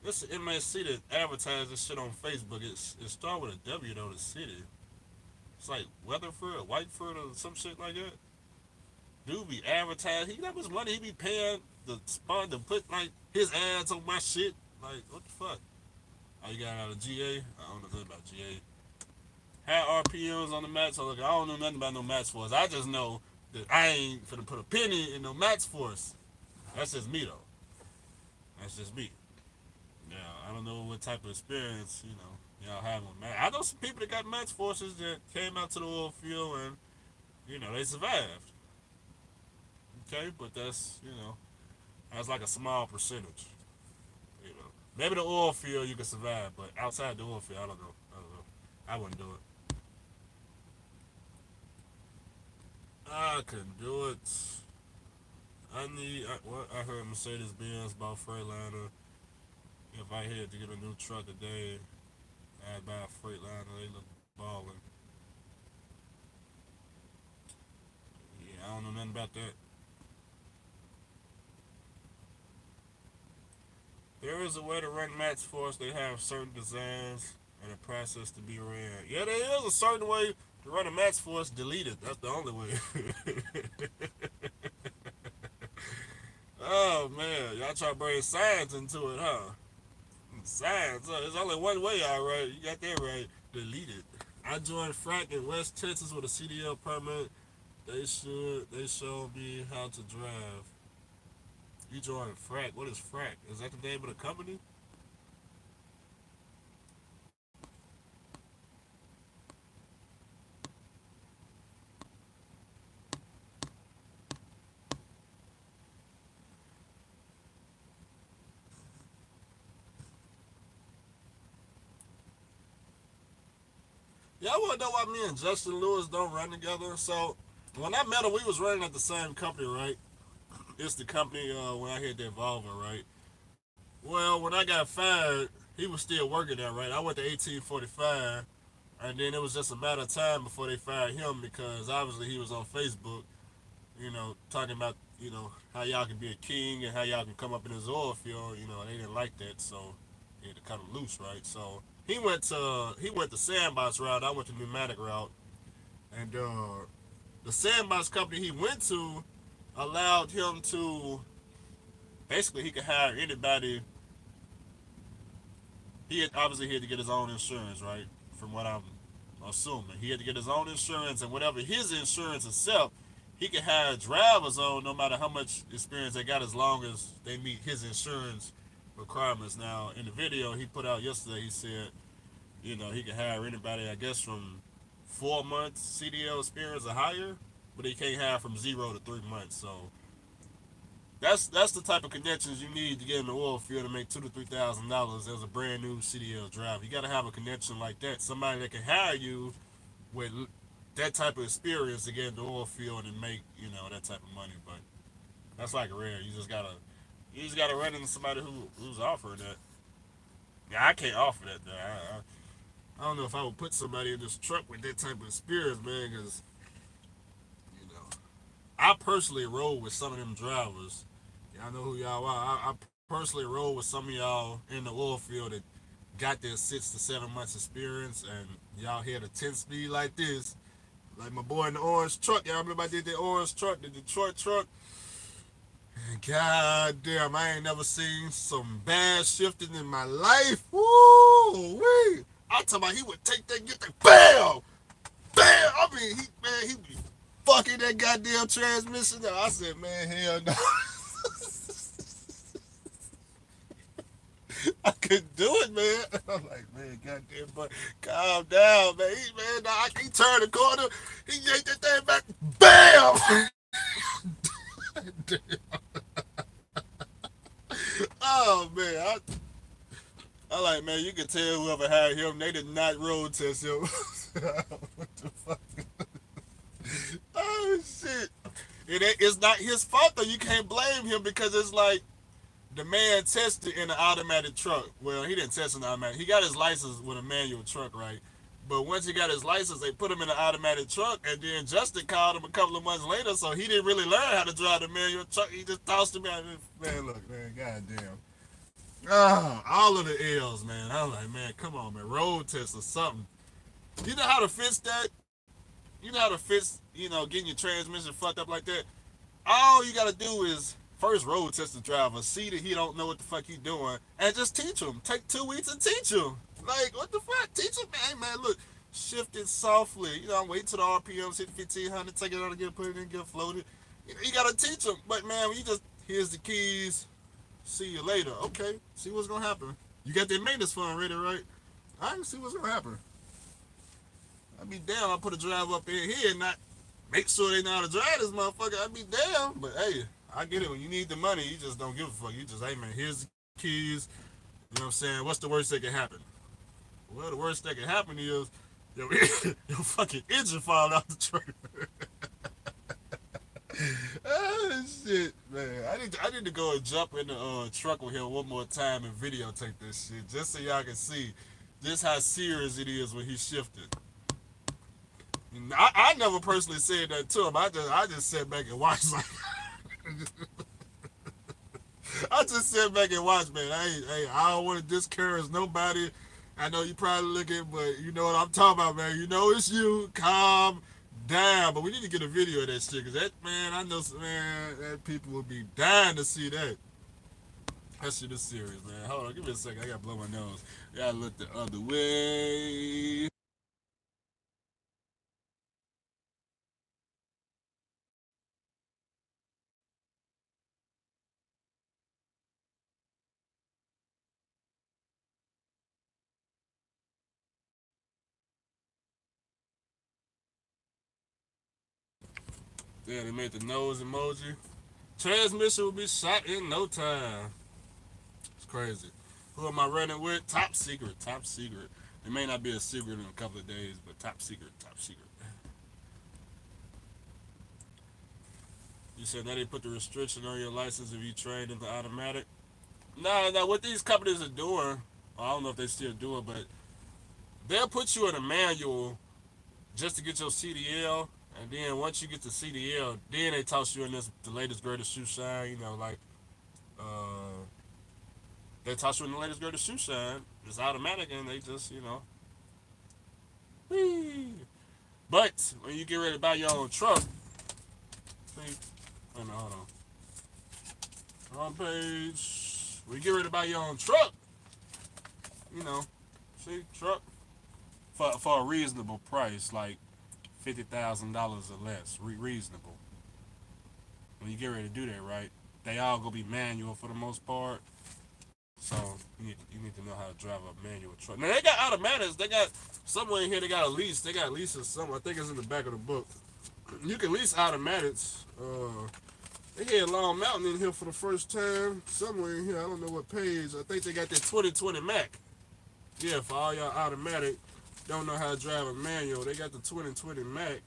[SPEAKER 1] This is MAC that advertises this shit on Facebook. It start with a W though, the city. It's like Weatherford or Whiteford or some shit like that. Dude be advertising. He got much money he be paying the spot to put like his ads on my shit. Like, what the fuck? Oh, you got out of GA? I don't know nothing about GA. Had RPMs on the match. So look, I don't know nothing about no match force. I just know that I ain't finna put a penny in no match force. That's just me though. That's just me. Yeah, I don't know what type of experience, y'all have on match. I know some people that got match forces that came out to the oil field and, they survived. Okay, but that's like a small percentage. You know, maybe the oil field you can survive, but outside the oil field, I don't know. I don't know. I wouldn't do it. I couldn't do it. What I heard Mercedes Benz bought Freightliner. If I had to get a new truck today, I'd buy a Freightliner. They look balling. Yeah, I don't know nothing about that. There is a way to run mats for us. They have certain designs and a process to be ran. Yeah, there is a certain way to run a match for us. Delete it. That's the only way. Oh man, y'all try to bring science into it, huh? Science. There's only one way, all right. You got that right. Delete it. I joined frac in West Texas with a CDL permit. They showed me how to drive. You joined frac. What is frac? Is that the name of the company? Yeah, I want to know why me and Justin Lewis don't run together. So when I met him, we was running at the same company, right? It's the company when I hit that Volvo, right? Well, when I got fired, he was still working there, right? I went to 1845, and then it was just a matter of time before they fired him because obviously he was on Facebook, talking about how y'all can be a king and how y'all can come up in his oil field. They didn't like that, so he had to cut him loose, right? So he went the sandbox route. I went the pneumatic route, and the sandbox company he went to allowed him to basically he could hire anybody. He had to get his own insurance, right? From what I'm assuming, he had to get his own insurance, and whatever his insurance itself, he could hire drivers on no matter how much experience they got, as long as they meet his insurance requirements. Now, in the video he put out yesterday, he said, he could hire anybody, I guess, from 4 months CDL experience or higher, but he can't hire from 0 to 3 months. So that's the type of connections you need to get in the oil field to make $2,000 to $3,000 as a brand new CDL driver. You got to have a connection like that, somebody that can hire you with that type of experience to get in the oil field and make that type of money. But that's like rare. You just gotta run into somebody who's offering that. Yeah, I can't offer that though. I don't know if I would put somebody in this truck with that type of experience, man, because you know I personally roll with some of them drivers. Y'all know who y'all are. I personally roll with some of y'all in the oil field that got their 6 to 7 months experience, and y'all hit a 10 speed like this. Like my boy in the orange truck. Y'all remember I did the orange truck, the Detroit truck? God damn, I ain't never seen some bad shifting in my life. Woo! Wee! I talking about he would take that, get the bam! Bam! I mean, he be fucking that goddamn transmission. I said, man, hell no. I couldn't do it, man. I'm like, man, goddamn, but calm down, man. He turned the corner. He yanked that thing back. Bam! Oh, man. I like, man, you can tell whoever hired him, they did not road test him. What the fuck? Oh, shit. It's not his fault, though. You can't blame him because it's like, the man tested in an automatic truck. Well, he didn't test in an automatic. He got his license with a manual truck, right? But once he got his license, they put him in an automatic truck, and then Justin called him a couple of months later, so he didn't really learn how to drive the manual truck. He just tossed him out. Man, look, man, goddamn. All of the L's, man. I was like, man, come on, man. Road test or something. You know how to fix that? You know how to fix, getting your transmission fucked up like that? All you gotta do is first road test the driver, see that he don't know what the fuck he doing, and just teach him. Take 2 weeks and teach him. Like, what the fuck? Teach him, man. Hey, man, look, shift it softly. Wait till the RPMs hit 1500, take it out again, put it in, get floated. You gotta teach him. But man, when you just here's the keys, see you later. Okay, see what's gonna happen. You got that maintenance fund ready, right? I can see what's gonna happen. I'd be damn. I put a driver up in here and not make sure they know how to drive this motherfucker. I'd be damn. But hey, I get it. When you need the money, you just don't give a fuck. You just, hey man, here's the keys. You know what I'm saying? What's the worst that can happen? Well, the worst that can happen is your, your fucking engine fall out the trailer. Oh shit, man! I need to go and jump in the truck with him one more time and videotape this shit just so y'all can see just how serious it is when he shifted. I never personally said that to him. I just sat back and watched. Like, I just sit back and watch, man. I don't want to discourage nobody. I know you probably looking, but you know what I'm talking about, man. You know it's you. Calm down. But we need to get a video of that shit, because that, man, I know, man, that people will be dying to see that. That shit is serious, man. Hold on, give me a second. I gotta blow my nose. I gotta look the other way. Yeah, they made the nose emoji. Transmission will be shot in no time. It's crazy. Who am I running with? Top secret. Top secret. It may not be a secret in a couple of days, but top secret. Top secret. You said that they put the restriction on your license if you trade into automatic. No. What these companies are doing, I don't know if they still do it, but they'll put you in a manual just to get your CDL, and then once you get the CDL, then they toss you in this the latest greatest shoe shine. Like uh, they toss you in the latest greatest shoe shine. It's automatic, and they just whee. But when you get ready to buy your own truck, see, hold on. Wrong page. When you get ready to buy your own truck, you know, see, truck for a reasonable price, like $50,000 or less, reasonable. When you get ready to do that, right? They all gonna be manual for the most part. So you need to know how to drive a manual truck. Now they got automatics. They got somewhere in here. They got a lease. They got leases somewhere. I think it's in the back of the book. You can lease automatics. They had Long Mountain in here for the first time. Somewhere in here. I don't know what page. I think they got that 2020 Mac. Yeah, for all y'all automatic. don't know how to drive a manual, they got the 2020 Mac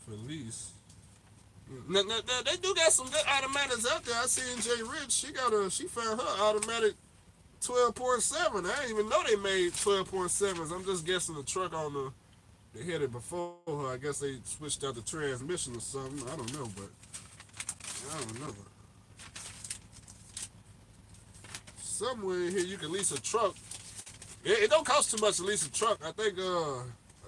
[SPEAKER 1] for lease. Now, they do got some good automatics out there. I seen Jay Rich. She found her automatic 12.7. I didn't even know they made 12.7s. I'm just guessing the truck on they had it before her. I guess they switched out the transmission or something. I don't know, but I don't know. Somewhere in here you can lease a truck. It don't cost too much to lease a truck. I think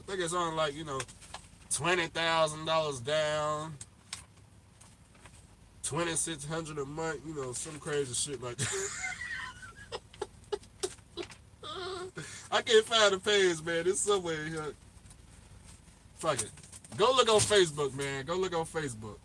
[SPEAKER 1] it's on like $20,000 down, 2,600 a month. Some crazy shit like that. I can't find the page, man. It's somewhere here. Fuck it. Go look on Facebook, man. Go look on Facebook.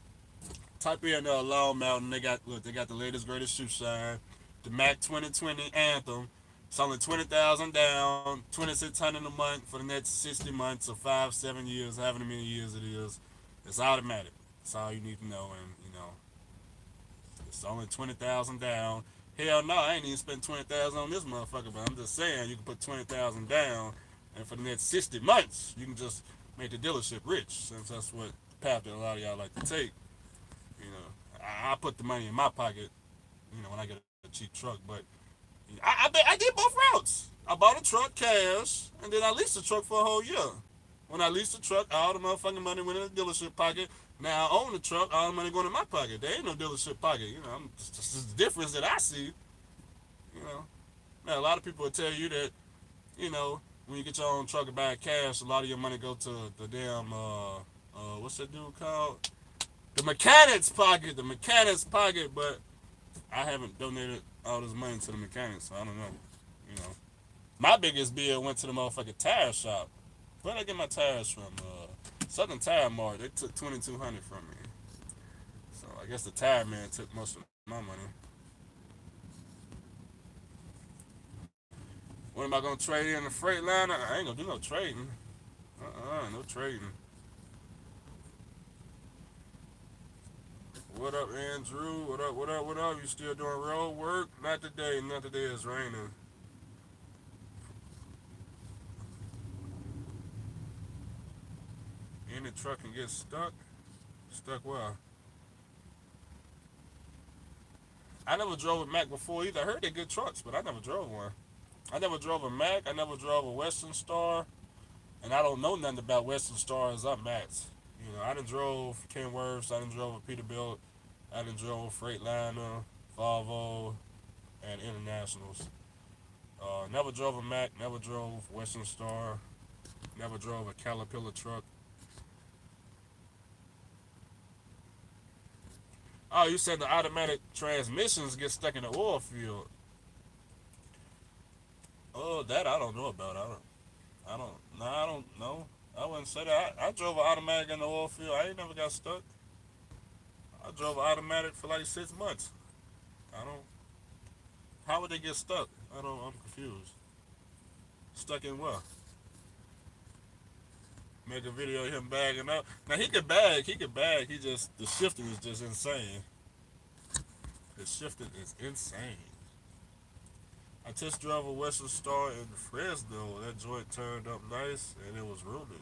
[SPEAKER 1] Type in Long Mountain. They got the latest greatest shoe shine, the Mac 2020 Anthem. It's only 20,000 down, 2,600 a month for the next 60 months or 5-7 years, however many years it is. It's automatic. That's all you need to know, and it's only 20,000 down. Hell no, I ain't even spent 20,000 on this motherfucker, but I'm just saying you can put 20,000 down, and for the next 60 months you can just make the dealership rich, since that's what path that a lot of y'all like to take. I put the money in my pocket, when I get a cheap truck, but I did both routes. I bought a truck cash, and then I leased the truck for a whole year. When I leased the truck, all the motherfucking money went in the dealership pocket. Now I own the truck, all the money going in my pocket. There ain't no dealership pocket. It's the difference that I see. Now a lot of people will tell you that, when you get your own truck and buy cash, a lot of your money go to the damn what's that dude called? The mechanic's pocket. The mechanic's pocket, but I haven't donated all this money to the mechanics, so I don't know. My biggest bill went to the motherfucking tire shop. Where did I get my tires from? Southern Tire Mart. They took $2,200 from me. So I guess the tire man took most of my money. When am I gonna trade in the Freightliner? I ain't gonna do no trading. No trading. What up, Andrew? What up? What up? What up? You still doing road work? Not today. Not today. It's raining. In the truck and get stuck. Stuck where? I never drove a Mac before either. I heard they're good trucks, but I never drove one. I never drove a Mac. I never drove a Western Star, and I don't know nothing about Western Stars or Macs. I done drove Kenworths. I done drove a Peterbilt. I done drove Freightliner, Volvo, and Internationals. Never drove a Mac. Never drove Western Star. Never drove a Caterpillar truck. Oh, you said the automatic transmissions get stuck in the oil field. Oh, that I don't know about. I don't know. I wouldn't say that. I drove an automatic in the oil field. I ain't never got stuck. I drove an automatic for like 6 months. I don't. How would they get stuck? I'm confused. Stuck in what? Make a video of him bagging up. Now he could bag. He just the shifting is just insane. The shifting is insane. I test drove a Western Star in Fresno. That joint turned up nice and it was roomy.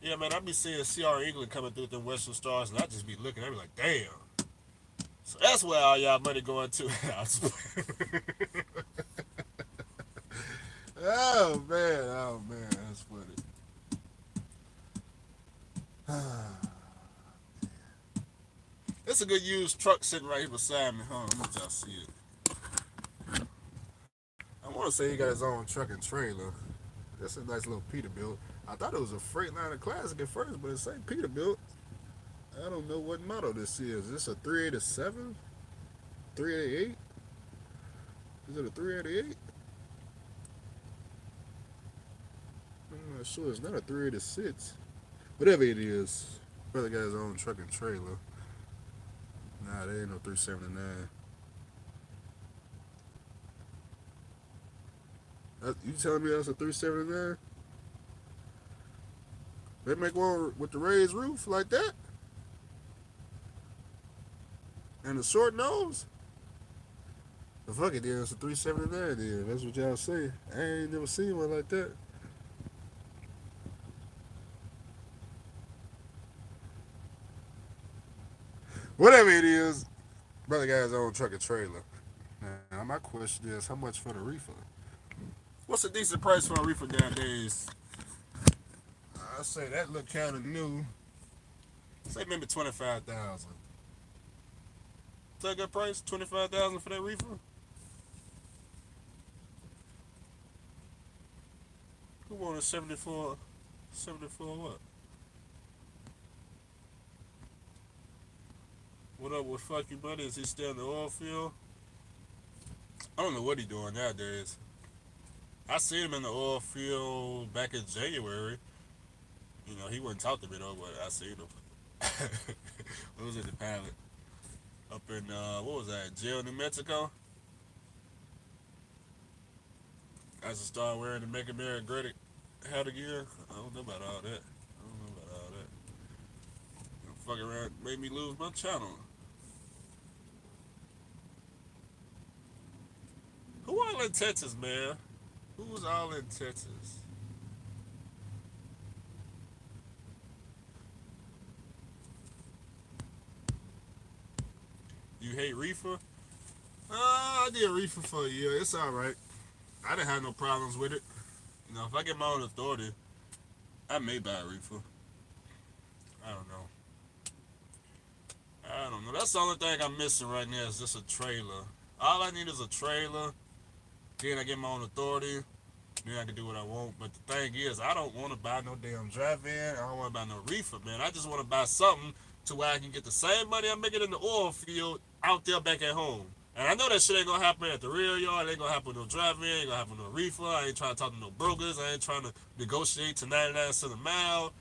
[SPEAKER 1] Yeah, man, I be seeing CR England coming through with them Western Stars, and I just be looking. I be like, damn. So that's where all y'all money going to. Oh man, that's funny. It's a good used truck sitting right here beside me, huh? Let me just see it. I want to say he got his own truck and trailer. That's a nice little Peterbilt. I thought it was a Freightliner Classic at first, but it's like Peterbilt. I don't know what model this is. Is this a 387? 388? Is it a 388? I'm not sure. It's not a 386. Whatever it is. Brother got his own truck and trailer. Nah, there ain't no 379. You telling me that's a 379? They make one with the raised roof like that? And the short nose? Fuck it, then it's a 379. Then that's what y'all say. I ain't never seen one like that. Whatever it is, brother guy's own truck and trailer. Now my question is, how much for the reefer? What's a decent price for a reefer nowadays? I say that look kind of new. Say maybe 25,000. Is that a good price? 25,000 for that reefer? Who wanted 74? 74 what? What up with fuck you buddy? Is he still in the oil field? I don't know what he doing nowadays. I seen him in the oil field back in January. You know, he wouldn't talk to me though, but I seen him. What was it, the pilot? Up in, what was that, jail, New Mexico? I just started wearing the Make America Great hat again. I don't know about all that. I don't know about all that. Fucking around made me lose my channel. Who all in Texas, man? Who was all in Texas? You hate reefer? I did reefer for a year. It's all right. I didn't have no problems with it. You know, if I get my own authority, I may buy a reefer. I don't know. I don't know. That's the only thing I'm missing right now is just a trailer. All I need is a trailer. Then I get my own authority. Then I can do what I want. But the thing is, I don't want to buy no damn drive-in. I don't want to buy no reefer, man. I just want to buy something to where I can get the same money I'm making in the oil field out there back at home. And I know that shit ain't gonna happen at the real yard. It ain't gonna happen with no drive-in. Ain't gonna happen with no reefer. I ain't trying to talk to no brokers. I ain't trying to negotiate to 99 cents a mile.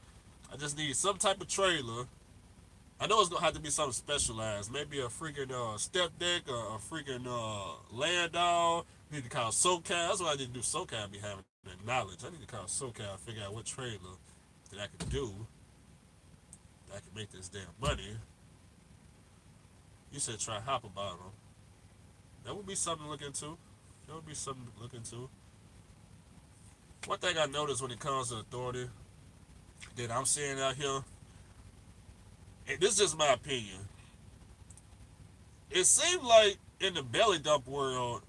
[SPEAKER 1] I just need some type of trailer. I know it's gonna have to be something specialized. Maybe a freaking step deck or a freaking land dog. Need to call SoCal. That's what I need to do. SoCal be having that knowledge. I need to call SoCal and figure out what trailer that I can do that I can make this damn money. You said try hopper bottom. That would be something to look into. That would be something to look into. One thing I noticed when it comes to authority that I'm seeing out here, and this is just my opinion, it seems like in the belly dump world,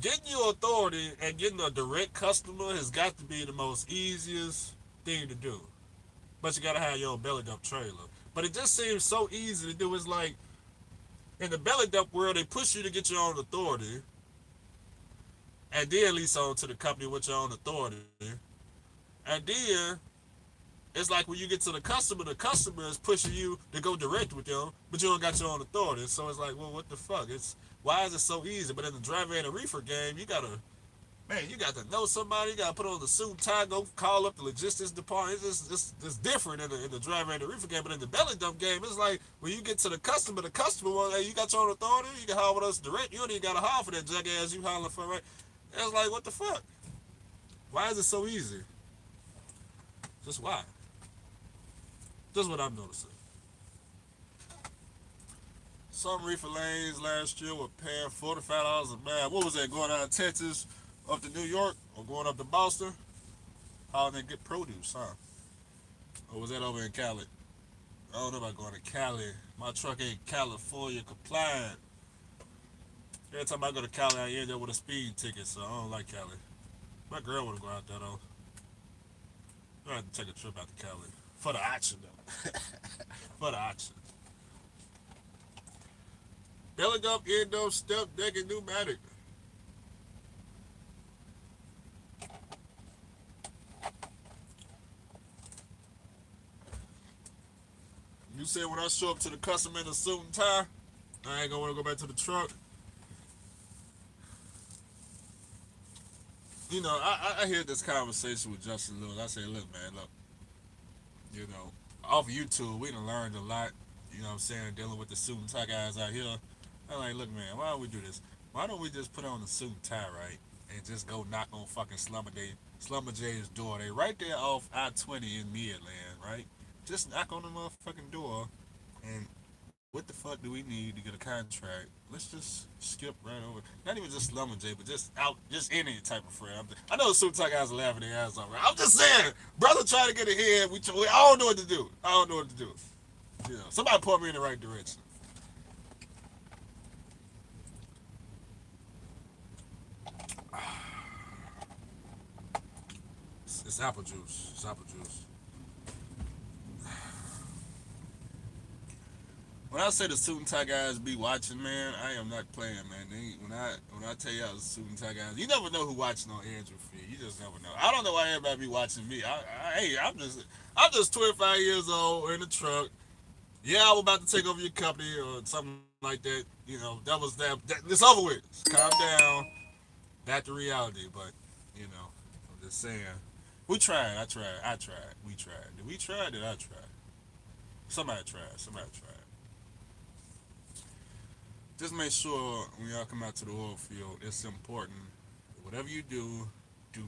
[SPEAKER 1] getting your authority and getting a direct customer has got to be the most easiest thing to do. But you gotta have your own belly dump trailer. But it just seems so easy to do. It's like in the belly dump world, they push you to get your own authority, and then lease on to the company with your own authority. And then it's like when you get to the customer is pushing you to go direct with them, but you don't got your own authority. So it's like, well, what the fuck? It's why is it so easy? But in the driver and the reefer game, you gotta, man, you got to know somebody. You gotta put on the suit and tie, go call up the logistics department. It's different in the driver and the reefer game. But in the belly dump game, it's like when you get to the customer one, hey, you got your own authority. You can haul with us direct. You don't even gotta haul for that jackass you hauling for, right? It's like, what the fuck? Why is it so easy? Just why? Just what I'm noticing. Some reefer lanes last year were paying $45 a mile. What was that, going out of Texas up to New York or going up to Boston? How they get produce, huh? Or was that over in Cali? I don't know about going to Cali. My truck ain't California compliant. Every time I go to Cali, I end up with a speed ticket, so I don't like Cali. My girl want to go out there, though. I have to take a trip out to Cali. For the action, though. For the action. Belly dump, end dump, step, deck, and pneumatic. You said when I show up to the customer in a suit and tie, I ain't gonna want to go back to the truck. You know, I hear this conversation with Justin Lewis. I say, look, man, look, you know, off of YouTube, we done learned a lot, you know what I'm saying, dealing with the suit and tie guys out here. I'm like, look, man, why don't we do this? Why don't we just put on the suit and tie, right? And just go knock on fucking Slumber J's door. They right there off I-20 in Midland, right? Just knock on the motherfucking door and what the fuck do we need to get a contract? Let's just skip right over. Not even just Slumber J, but just out, just any type of friend. I know some guys are laughing their ass off. Right? I'm just saying, brother, trying to get ahead. I don't know what to do. I don't know what to do. You know, somebody point me in the right direction. It's apple juice. It's apple juice. When I say the suit and tie guys be watching, man, I am not playing, man. When I tell y'all the suit and tie guys, you never know who watching on Andrew feed. You just never know. I don't know why everybody be watching me. Hey, I'm just 25 years old in the truck. Yeah, I was about to take over your company or something like that. You know, that was that it's over with. Calm down. Back to reality. But you know, I'm just saying. We tried. I tried. I tried. We tried. Did we try? Did I try? Somebody tried. Somebody tried. Just make sure when y'all come out to the oil field, it's important. Whatever you do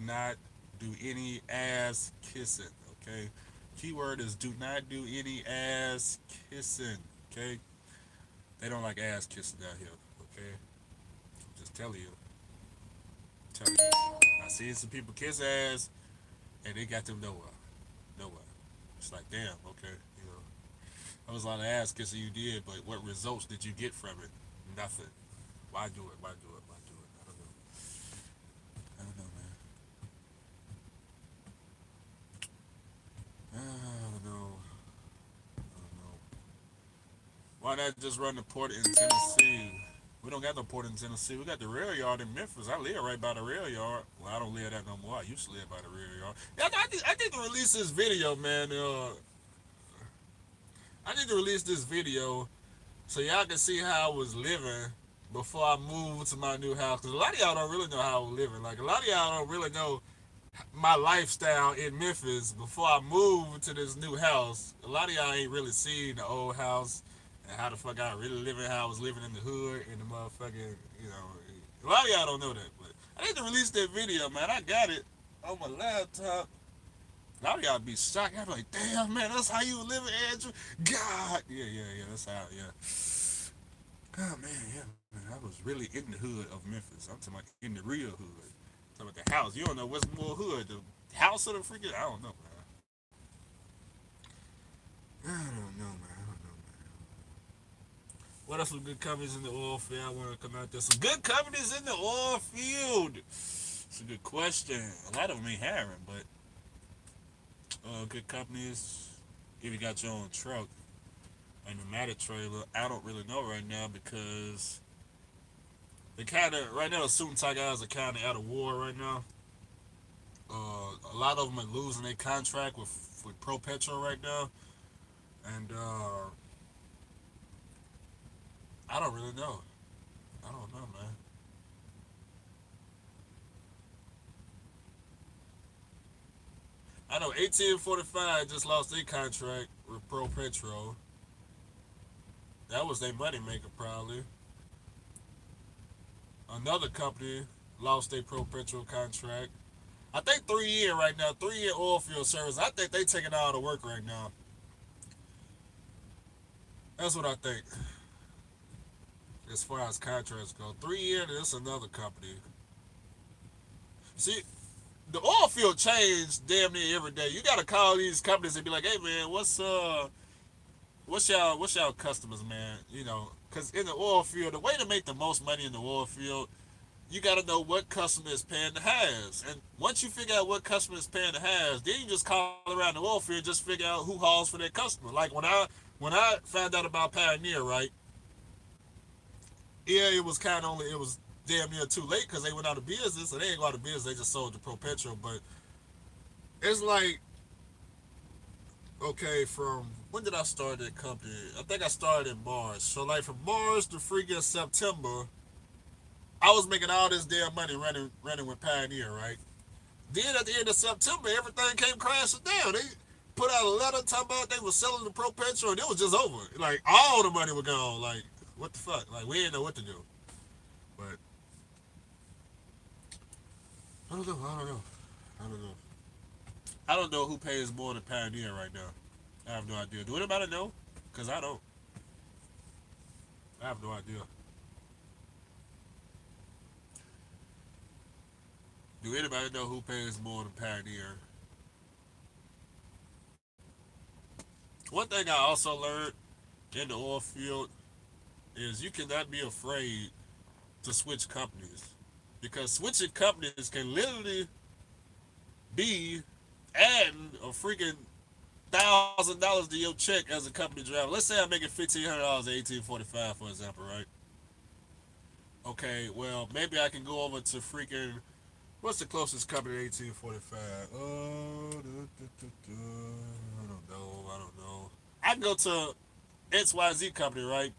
[SPEAKER 1] not do any ass kissing. Okay. Keyword is do not do any ass kissing. Okay. They don't like ass kissing out here. Okay. I'm just telling you. Telling you. I seen some people kiss ass and they got them nowhere. Nowhere. It's like damn. Okay. You know. That was a lot of ass kissing you did, but what results did you get from it? Nothing. Why do it? Why do it? Why do it? I don't know. I don't know, man. I don't know. I don't know. Why not just run the port in Tennessee? We don't got no port in Tennessee. We got the rail yard in Memphis. I live right by the rail yard. Well, I don't live that no more. I used to live by the rail yard. Yeah, I need to release this video, man. I need to release this video so y'all can see how I was living before I moved to my new house. Cause a lot of y'all don't really know how I was living. Like a lot of y'all don't really know my lifestyle in Memphis before I moved to this new house. A lot of y'all ain't really seen the old house and how the fuck I really living, how I was living in the hood and the motherfucking, you know. A lot of y'all don't know that, but I need to release that video, man. I got it on my laptop. A lot of y'all be shocked. I'm like, damn, man, that's how you living, Andrew. God, yeah, that's how, yeah. Oh man, yeah, man, I was really in the hood of Memphis. I'm talking about in the real hood. I'm talking about the house. You don't know what's more hood, the house or the freaking. I don't know, man. I don't know, man. I don't know, man. What are some good companies in the oil field? I want to come out there. Some good companies in the oil field. It's a good question. A lot of them ain't hiring, but good companies. If you got your own truck and the matter trailer, I don't really know right now because they kind of right now the suit and tie guys are kind of out of war right now. A lot of them are losing their contract with Pro Petro right now, and I don't really know. I don't know, man. I know 1845 just lost their contract with Pro Petro. That was their money maker probably. Another company lost their Pro Petro contract. I think 3 year right now, 3 year oil field service. I think they taking all the work right now. That's what I think. As far as contracts go, 3 year. That's another company. See, the oil field changed damn near every day. You gotta call these companies and be like, "Hey man, what's y'all customers, man? You know, because in the oil field, the way to make the most money in the oil field, you got to know what customer is paying the highest. And once you figure out what customer is paying the highest, then you just call around the oil field, just figure out who hauls for that customer. Like when I found out about Pioneer, right? Yeah, it was damn near too late because they went out of business, and they ain't go out of business. They just sold to Pro Petro, but it's like okay, from when did I start that company? I think I started in March. So like from March to freaking September, I was making all this damn money running with Pioneer, right? Then at the end of September, everything came crashing down. They put out a letter talking about they were selling the Pro Petro, and it was just over. Like all the money was gone. Like what the fuck? Like we didn't know what to do. But I don't know. I don't know. I don't know. I don't know who pays more than Pioneer right now. I have no idea. Do anybody know? Cause I don't. I have no idea. Do anybody know who pays more than Pioneer? One thing I also learned in the oil field is you cannot be afraid to switch companies because switching companies can literally be adding a freaking $1,000 to your check as a company driver. Let's say I'm making $1,500 at 1845, for example, right? Okay, well maybe I can go over to freaking what's the closest company to 1845? Oh, I don't know. I don't know. I can go to XYZ company, right?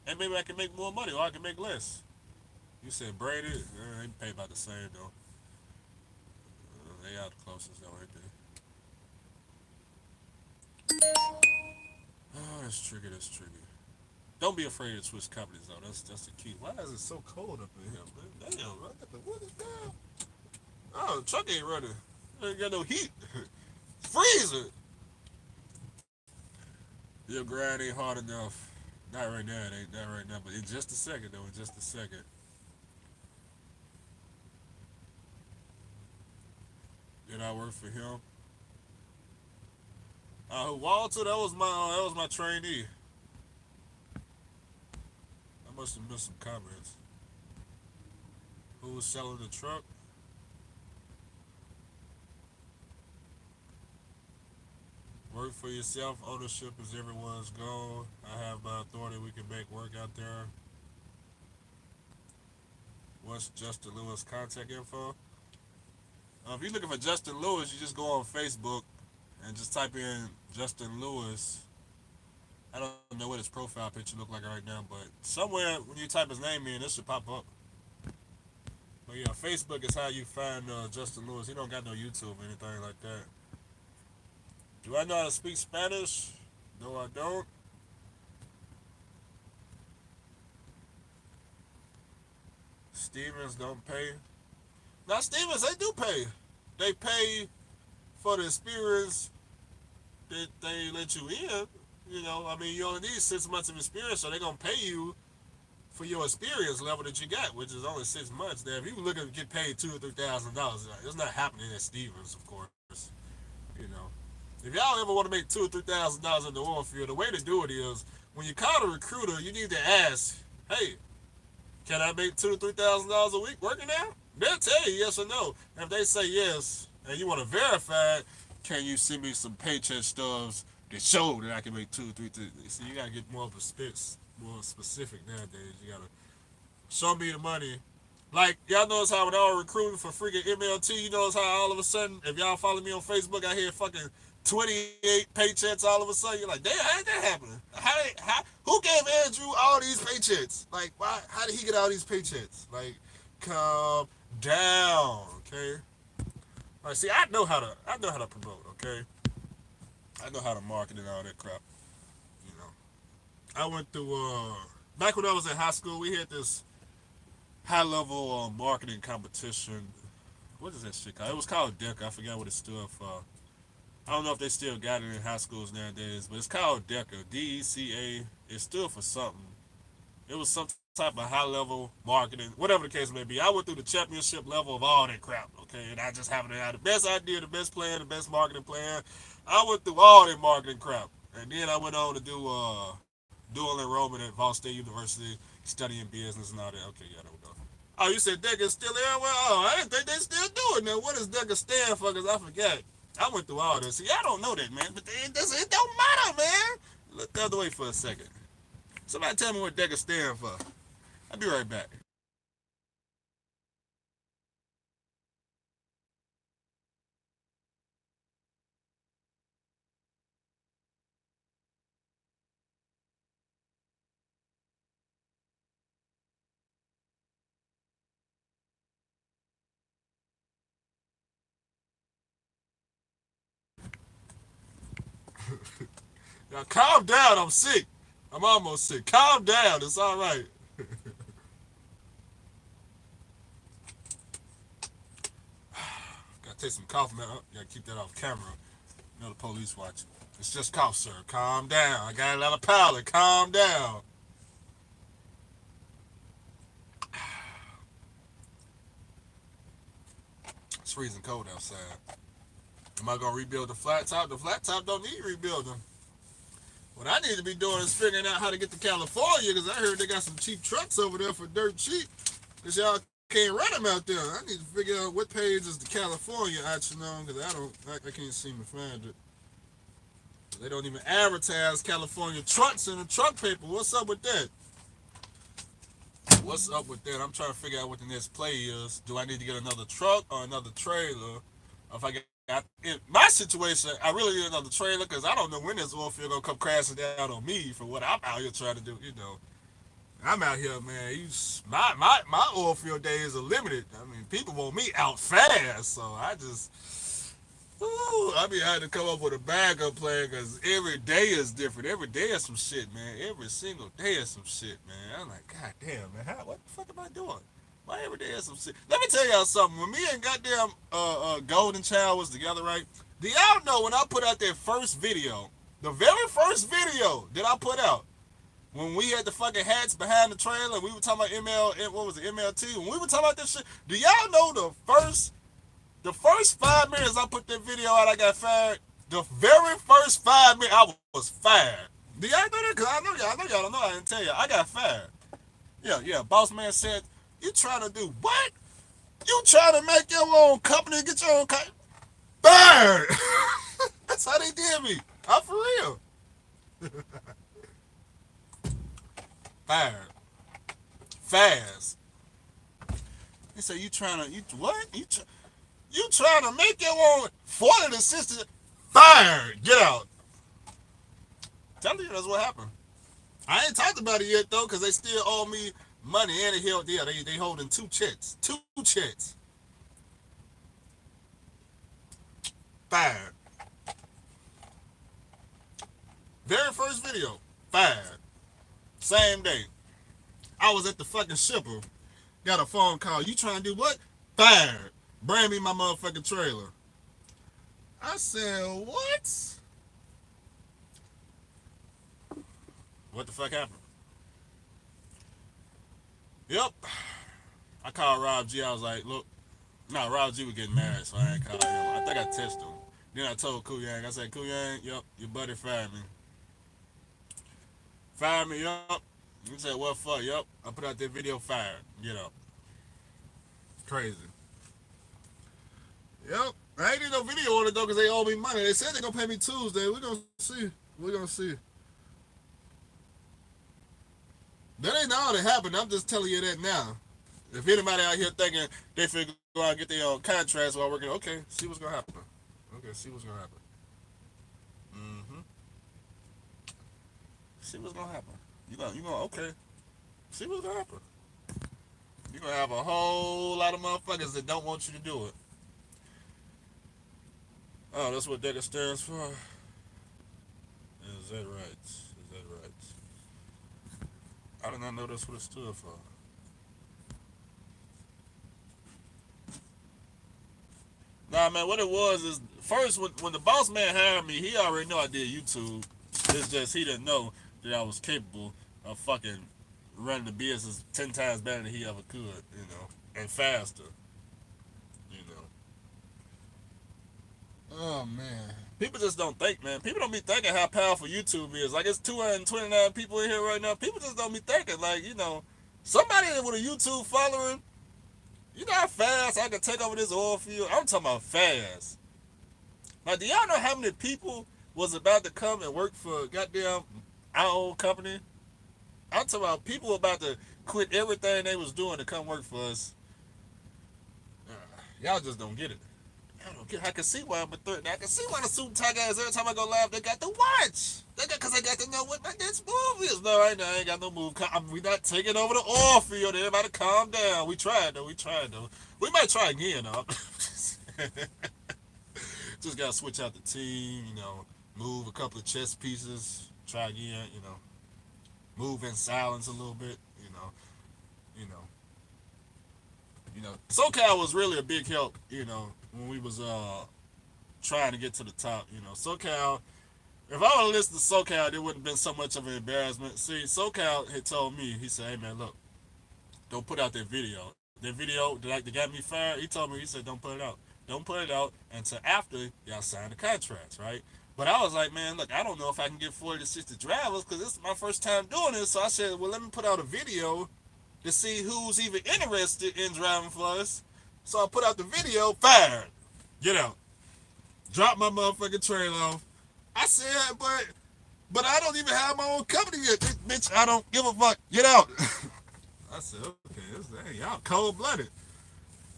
[SPEAKER 1] And maybe I can make more money or I can make less. You said Brady? They pay about the same though. They are the closest though, ain't they? Oh, that's tricky. That's tricky. Don't be afraid to switch companies though. That's the key. Why is it so cold up in here, man? Damn, what is that? Oh, the truck ain't running. Ain't got no heat. It's freezing. Your grind ain't hard enough. Not right now. It ain't not right now. But in just a second though. In just a second. Did I work for him? Walter, that was my trainee. I must have missed some comments. Who was selling the truck? Work for yourself. Ownership is everyone's goal. I have my authority. We can make work out there. What's Justin Lewis contact info? If you're looking for Justin Lewis, you just go on Facebook and just type in Justin Lewis. I don't know what his profile picture look like right now, but somewhere when you type his name in, it should pop up. But yeah, Facebook is how you find Justin Lewis. He don't got no YouTube or anything like that. Do I know how to speak Spanish? No, I don't. Stevens don't pay. Now Stevens, they do pay. They pay for the experience that they let you in. You know, I mean, you only need 6 months of experience, so they're gonna pay you for your experience level that you got, which is only 6 months. Now, if you looking to get paid $2,000 or $3,000, it's not happening at Stevens, of course. You know, if y'all ever want to make $2,000 or $3,000 in the oil field, the way to do it is when you call a recruiter, you need to ask, "Hey, can I make $2,000 to $3,000 a week working there?" They'll tell you yes or no. And if they say yes, and you want to verify, can you send me some paycheck stubs that show that I can make two, three, three? See, you gotta get more specific nowadays. You gotta show me the money. Like y'all notice how when I was recruiting for freaking MLT, you notice how all of a sudden, if y'all follow me on Facebook, I hear fucking 28 paychecks all of a sudden. You're like, damn, how did that happen? Who gave Andrew all these paychecks? Like, why? How did he get all these paychecks? Like, calm down, okay? Like, see, I know how to promote, okay? I know how to market and all that crap. You know, I went through back when I was in high school. We had this high level marketing competition. What is that shit called? It was called DECA. I forgot what it stood for. I don't know if they still got it in high schools nowadays, but it's called DECA. DECA. It stood for something. It was some type of high level marketing, whatever the case may be. I went through the championship level of all that crap, okay? And I just happened to have the best idea, the best plan, the best marketing plan. I went through all that marketing crap. And then I went on to do dual enrollment at Vol State University, studying business and all that. Okay, yeah, there we go. Oh, you said DECA still there? Well, oh, I didn't think they still do it now. What does DECA stand for? Because I forgot. I went through all this. See, I don't know that, man. But it don't matter, man. Look the other way for a second. Somebody tell me what DECA stand for. I'll be right back. Now, calm down. I'm sick. I'm almost sick. Calm down. It's all right. Gotta take some cough, man. Oh, gotta keep that off camera. You know the police watching. It's just cough, sir. Calm down. I got a lot of palate. Calm down. freezing cold outside. Am I gonna rebuild the flat top? The flat top don't need rebuilding. What I need to be doing is figuring out how to get to California because I heard they got some cheap trucks over there for dirt cheap. Because y'all can't rent them out there. I need to figure out what page is the California option on because I can't seem to find it. They don't even advertise California trucks in the truck paper. What's up with that? What's up with that? I'm trying to figure out what the next play is. Do I need to get another truck or another trailer? Or if I get in my situation, I really need another trailer because I don't know when this oil field gonna come crashing down on me for what I'm out here trying to do. I'm out here, man. My oil field days are limited. I mean, people want me out fast, so I be having to come up with a backup plan because every day is different. Every day is some shit, man. Every single day is some shit, man. I'm like, God damn, man, what the fuck am I doing? Why every day is some shit? Let me tell y'all something. When me and goddamn Golden Child was together, right? Do y'all know when I put out that first video, the very first video that I put out, when we had the fucking hats behind the trailer, we were talking about what was it, MLT? When we were talking about this shit, do y'all know the first 5 minutes I put that video out, I got fired? The very first 5 minutes, I was fired. Do y'all know that? Because I know y'all don't know. I didn't tell y'all. I got fired. Yeah. Boss man said, you trying to do what? You trying to make your own company, get your own company? Fired! That's how they did me. I'm for real. Fired. Fast. He said, you what? You trying to make your own 40 assistant? Fired. Get out. Tell you that's what happened. I ain't talked about it yet though, because they still owe me money and they holding 2 checks. 2 checks. Fired. Very first video. Fired. Same day. I was at the fucking shipper. Got a phone call. You trying to do what? Fired. Bring me my motherfucking trailer. I said, what? What the fuck happened? Yep. I called Rob G. I was like, look. No, Rob G was getting married, so I ain't called him. I think I texted him. Then I told Kuyang. I said, Kuyang, yep, your buddy fired me. Fired me, yup. He said, what for? Yup. I put out that video, fired. Get up. Crazy. Yep. I ain't did no video on it though because they owe me money. They said they're gonna pay me Tuesday. We're gonna see. We're gonna see. That ain't all that happened. I'm just telling you that now. If anybody out here thinking they figure go out and get their own contracts while working, okay, see what's gonna happen. Okay, see what's gonna happen. Mm-hmm. See what's gonna happen. You gonna okay. See what's gonna happen. You're gonna have a whole lot of motherfuckers that don't want you to do it. Oh, that's what DECA stands for? Is that right? Is that right? I did not know that's what it stood for. Nah, man, what it was is, first, when the boss man hired me, he already knew I did YouTube. It's just he didn't know that I was capable of fucking running the business 10 times better than he ever could, and faster, Oh, man. People just don't think, man. People don't be thinking how powerful YouTube is. Like, it's 229 people in here right now. People just don't be thinking, like, somebody with a YouTube following, you know how fast I can take over this oil field? I'm talking about fast. Like, do y'all know how many people was about to come and work for goddamn our old company? I'm talking about people about to quit everything they was doing to come work for us. Y'all just don't get it. I can see why I'm a threat. I can see why the suit and tie guys, every time I go live, they got to watch. Because they got to know what my next move is. No, right now, I ain't got no move. We not taking over the oil field. Everybody calm down. We tried, though. We might try again, though. Just got to switch out the team, move a couple of chess pieces. Try again, move in silence a little bit, SoCal was really a big help, when we was trying to get to the top, SoCal. If I would have listened to SoCal, there wouldn't have been so much of an embarrassment. See, SoCal had told me, he said, hey man, look, don't put out that video. That video that got me fired, he told me, he said, don't put it out. Don't put it out until after y'all sign the contracts, right? But I was like, man, look, I don't know if I can get 40 to 60 drivers because this is my first time doing this. So I said, well, let me put out a video to see who's even interested in driving for us. So I put out the video, fired. Get out. Drop my motherfucking trailer off. I said, but I don't even have my own company yet. Bitch, I don't give a fuck. Get out. I said, okay, y'all cold blooded.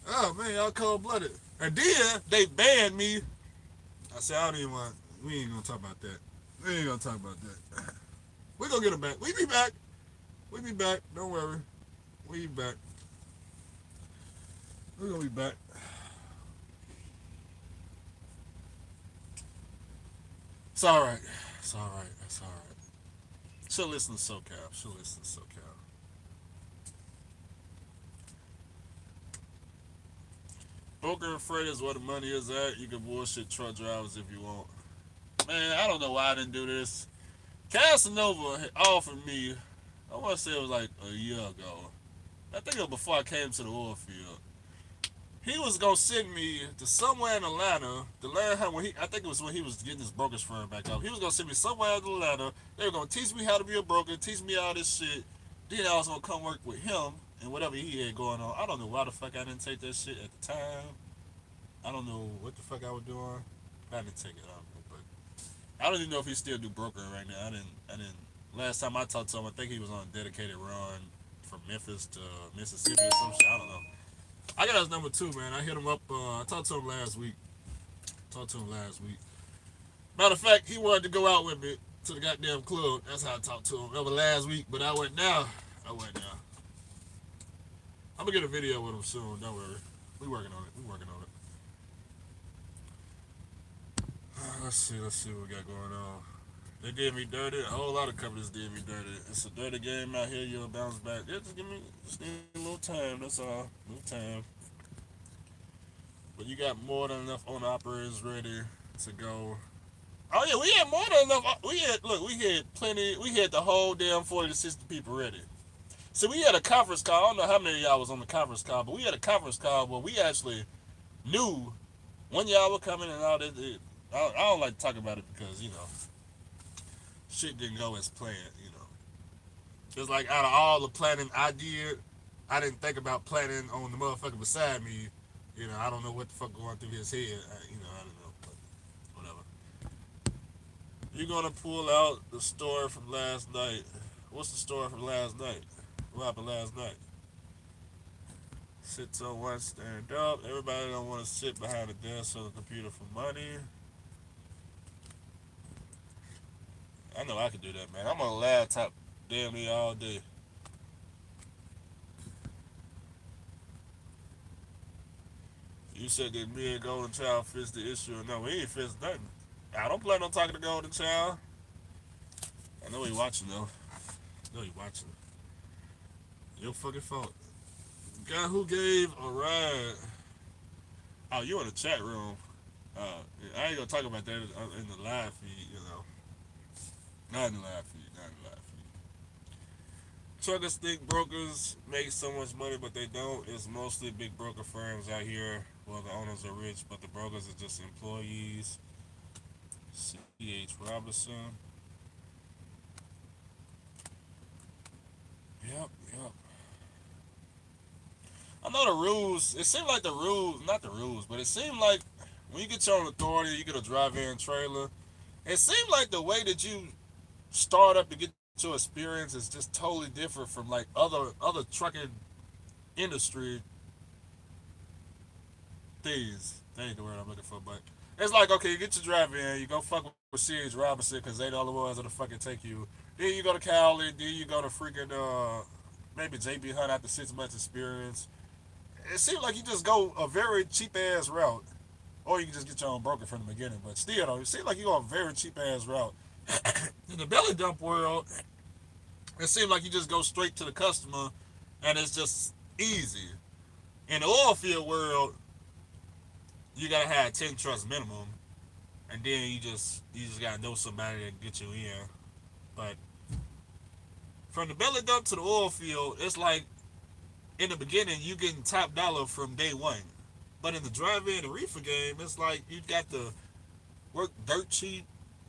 [SPEAKER 1] Oh man, y'all cold blooded. And then they banned me. I said, I don't even want. We ain't gonna talk about that. We ain't gonna talk about that. We gonna get them back. We be back. We be back. Don't worry. We be back. We gonna be back. It's all right. It's all right. It's all right. She'll listen to SoCal. She'll listen to SoCal. Broker and freight is where the money is at. You can bullshit truck drivers if you want. Man, I don't know why I didn't do this. Casanova offered me, I want to say it was like a year ago. I think it was before I came to the oil field. He was gonna send me to somewhere in Atlanta. The last time when I think it was when he was getting his brokerage firm back up. He was gonna send me somewhere in Atlanta. They were gonna teach me how to be a broker, teach me all this shit. Then I was gonna come work with him and whatever he had going on. I don't know why the fuck I didn't take that shit at the time. I don't know what the fuck I was doing. I didn't take it. I don't know, but I don't even know if he still do brokering right now. I didn't. I didn't. Last time I talked to him, I think he was on a dedicated run from Memphis to Mississippi or some shit. I don't know. I got his number too, man. I hit him up. I talked to him last week. Talked to him last week. Matter of fact, he wanted to go out with me to the goddamn club. That's how I talked to him. That was last week, but I went now. I went now. I'm gonna get a video with him soon. Don't worry. We working on it. We working on it. Let's see. Let's see what we got going on. They did me dirty. A whole lot of companies did me dirty. It's a dirty game out here. You'll bounce back. Yeah, just need a little time. That's all. A little time. But you got more than enough owner operators ready to go. Oh yeah, we had more than enough. We had plenty. We had the whole damn 40 to 60 people ready. So we had a conference call. I don't know how many of y'all was on the conference call, but we had a conference call where we actually knew when y'all were coming and all that. I don't like to talk about it because shit didn't go as planned. Just like out of all the planning I did, I didn't think about planning on the motherfucker beside me. I don't know what the fuck going through his head. I don't know, but whatever. You're gonna pull out the story from last night. What's the story from last night? What happened last night? Sit on one, stand up. Everybody don't want to sit behind the desk on the computer for money. I know I can do that, man. I'm on a laptop damn near all day. You said that me and Golden Child fixed the issue. No, we ain't fixed nothing. I don't plan on talking to Golden Child. I know he watching though. I know he watching. Your fucking fault. Guy who gave a ride. Oh, you in the chat room. I ain't gonna talk about that in the live feed. Not in the live feed. Not in the live feed. Truckers think brokers make so much money, but they don't. It's mostly big broker firms out here. Well, the owners are rich, but the brokers are just employees. C.H. Robinson. Yep, yep. I know the rules. It seemed like the rules, not the rules, but it seemed like when you get your own authority, you get a drive-in trailer. It seemed like the way that you start up to get your experience is just totally different from like other trucking industry things. That ain't the word I'm looking for, but it's like okay, you get your drive-in, you go fuck with C.H. Robinson because they the only ones that'll fucking take you. Then you go to Cali, then you go to freaking maybe JB Hunt after 6 months experience. It seems like you just go a very cheap ass route, or you can just get your own broker from the beginning. But still, though, it seems like you go a very cheap ass route. In the belly dump world, it seems like you just go straight to the customer, and it's just easy. In the oil field world, you gotta have 10 trucks minimum, and then you just gotta know somebody that can get you in. But from the belly dump to the oil field, it's like in the beginning you getting top dollar from day one. But in the drive-in and reefer game, it's like you got to work dirt cheap,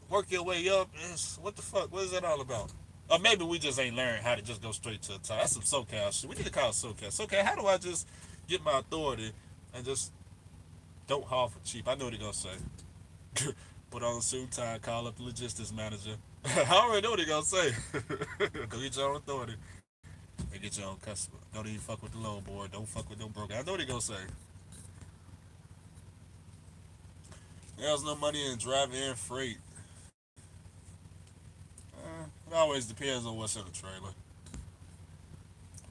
[SPEAKER 1] work your way up. It's, what the fuck? What is that all about? Or maybe we just ain't learned how to just go straight to the top. That's some SoCal shit. We need to call it SoCal. SoCal, how do I just get my authority and just don't haul for cheap? I know what they're gonna say. Put on a suit tie, call up the logistics manager. I already know what they're gonna say. Go get your own authority and get your own customer. Don't even fuck with the low board. Don't fuck with no broker. I know what they're gonna say. There's no money in driving in freight. It always depends on what's in the trailer.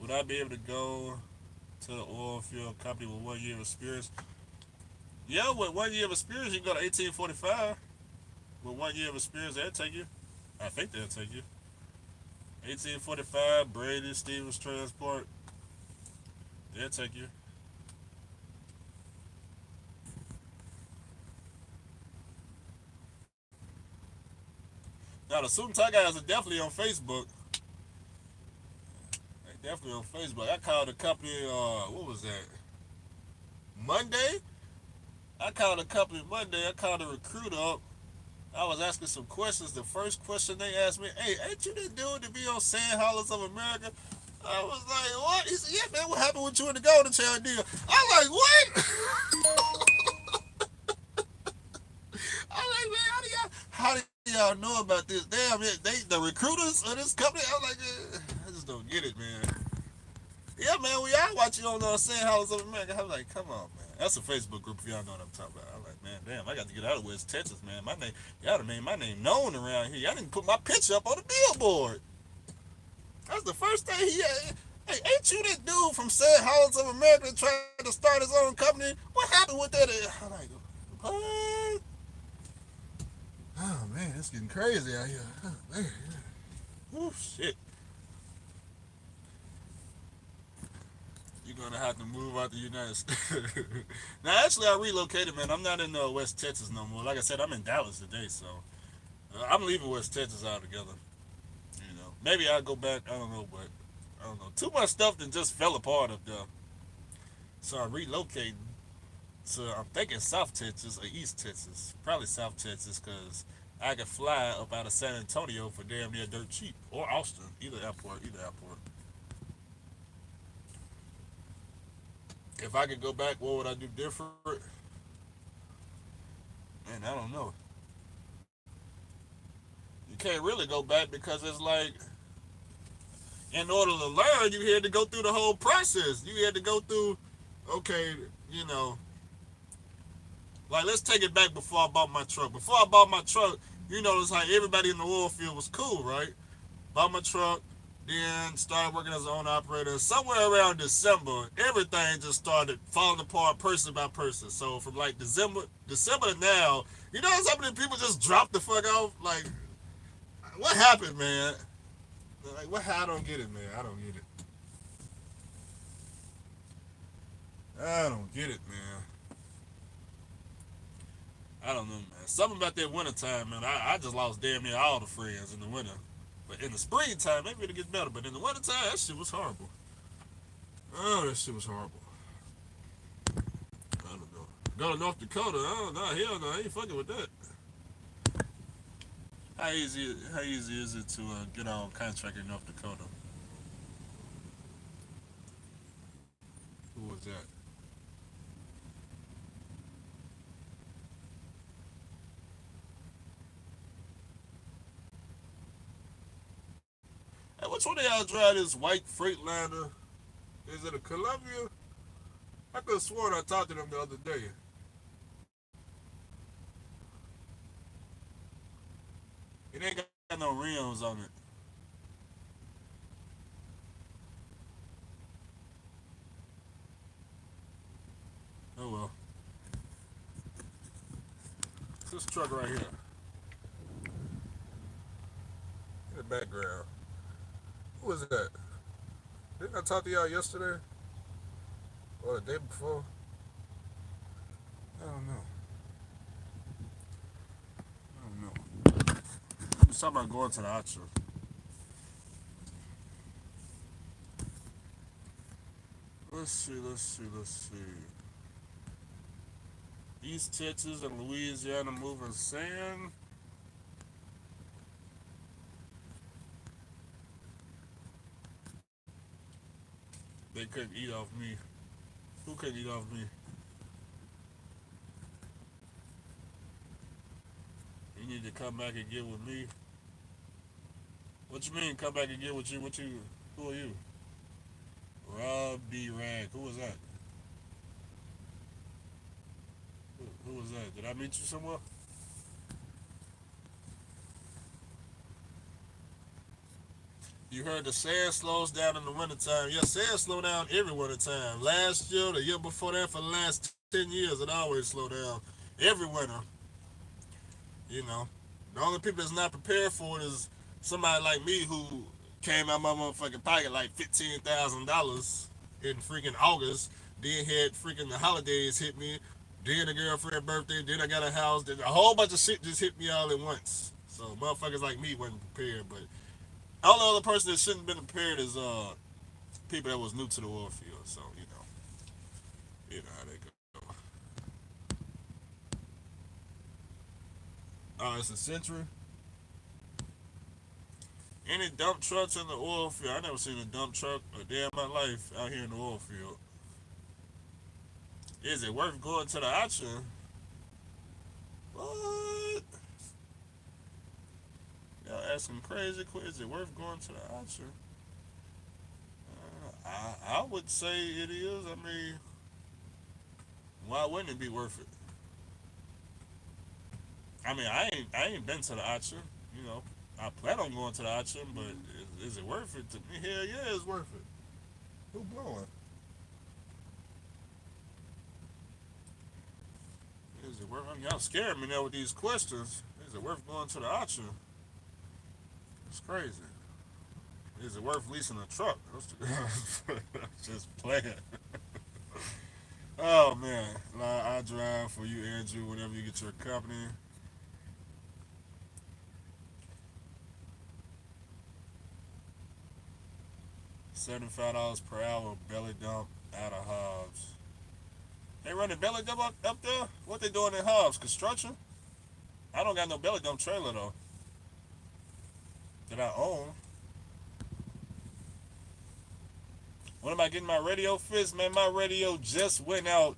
[SPEAKER 1] Would I be able to go to the oil field company with 1 year of experience? Yeah, with 1 year of experience, you can go to 1845. With 1 year of experience, they'll take you. I think they'll take you. 1845, Brady, Stevens Transport, they'll take you. Now, the suit and tie guys are definitely on Facebook. They definitely on Facebook. I called the company, what was that? Monday? I called the company Monday. I called the recruiter up. I was asking some questions. The first question they asked me, hey, ain't you the dude to be on Sand Hollers of America? I was like, what? He said, yeah, man, what happened with you and the Golden Child deal? I was like, what? I was like, man, how do y'all know about this? Damn, they the recruiters of this company? I was like, I just don't get it, man. Yeah, man, we all watching on Sand Hollers of America. I was like, come on, man. That's a Facebook group if y'all know what I'm talking about. I'm like, man, damn, I got to get out of West Texas, man. My name, y'all done made my name known around here. Y'all didn't put my picture up on the billboard. That's the first thing he had. Hey, ain't you that dude from Sand Hollers of America trying to start his own company? What happened with that? I'm like, what? Oh, man, it's getting crazy out here. Oh, man. Oh, shit. You're gonna have to move out the United States. Now, actually, I relocated, man. I'm not in West Texas no more. Like I said, I'm in Dallas today, so I'm leaving West Texas altogether. You know, maybe I'll go back. I don't know, but I don't know. Too much stuff that just fell apart up there, so I'm relocating. So I'm thinking South Texas or East Texas. Probably South Texas, because I could fly up out of San Antonio for damn near dirt cheap, or Austin, either airport, either airport. If I could go back, what would I do different? Man, I don't know. You can't really go back because it's like, in order to learn, you had to go through the whole process. You had to go through, okay, you know, like let's take it back before I bought my truck. Before I bought my truck, you notice how everybody in the oil field was cool, right? Bought my truck, then started working as an owner operator. Somewhere around December, everything just started falling apart person by person. So from like December to now, you know how many people just dropped the fuck off? Like, what happened, man? Like, what? I don't get it, man. I don't get it. I don't get it, man. I don't know, man. Something about that winter time, man. I just lost damn near all the friends in the winter. But in the springtime, maybe it'll get better. But in the wintertime, that shit was horrible. Oh, that shit was horrible. I don't know. Go to North Dakota. Oh, no, hell no. I ain't fucking with that. How easy is it to get on contract in North Dakota? Who was that? Hey, which one of y'all drive this white Freightliner? Is it a Columbia? I could have sworn I talked to them the other day. It ain't got no rims on it. Oh well. It's this truck right here. In the background. Who is that? Didn't I talk to y'all yesterday? Or the day before? I don't know. I don't know. I'm talking about going to the auction. Let's see. East Texas and Louisiana moving sand. They couldn't eat off me. Who couldn't eat off me? You need to come back and get with me. What you mean, come back and get with you? What you? Who are you? Rob B. Rag. Who was that? Who was that? Did I meet you somewhere? You heard the sand slows down in the wintertime. Yeah, sand slow down every wintertime. Last year, the year before that, for the last 10 years, it always slow down. Every winter, you know. The only people that's not prepared for it is somebody like me who came out my motherfucking pocket like $15,000 in freaking August. Then had freaking the holidays hit me. Then a girlfriend birthday. Then I got a house. Then a whole bunch of shit just hit me all at once. So motherfuckers like me wasn't prepared. But only other person that shouldn't have been prepared is people that was new to the oil field. So you know how they go. Oh, it's a Century. Any dump trucks in the oil field? I never seen a dump truck a day in my life out here in the oil field. Is it worth going to the auction? What? Y'all asking crazy questions. Is it worth going to the auction? I would say it is. I mean, why wouldn't it be worth it? I mean, I ain't been to the auction. You know, I plan on going to the auction, but is it worth it to me? Hell yeah, it's worth it. Who blowing? Is it worth? I mean, y'all scaring me now with these questions. Is it worth going to the auction? It's crazy. Is it worth leasing a truck? Just playing. Oh man, I drive for you, Andrew. Whenever you get your company, $75 per hour belly dump out of Hobbs. They running belly dump up there? What they doing in Hobbs? Construction? I don't got no belly dump trailer though that I own. When am I getting my radio fixed? Man, my radio just went out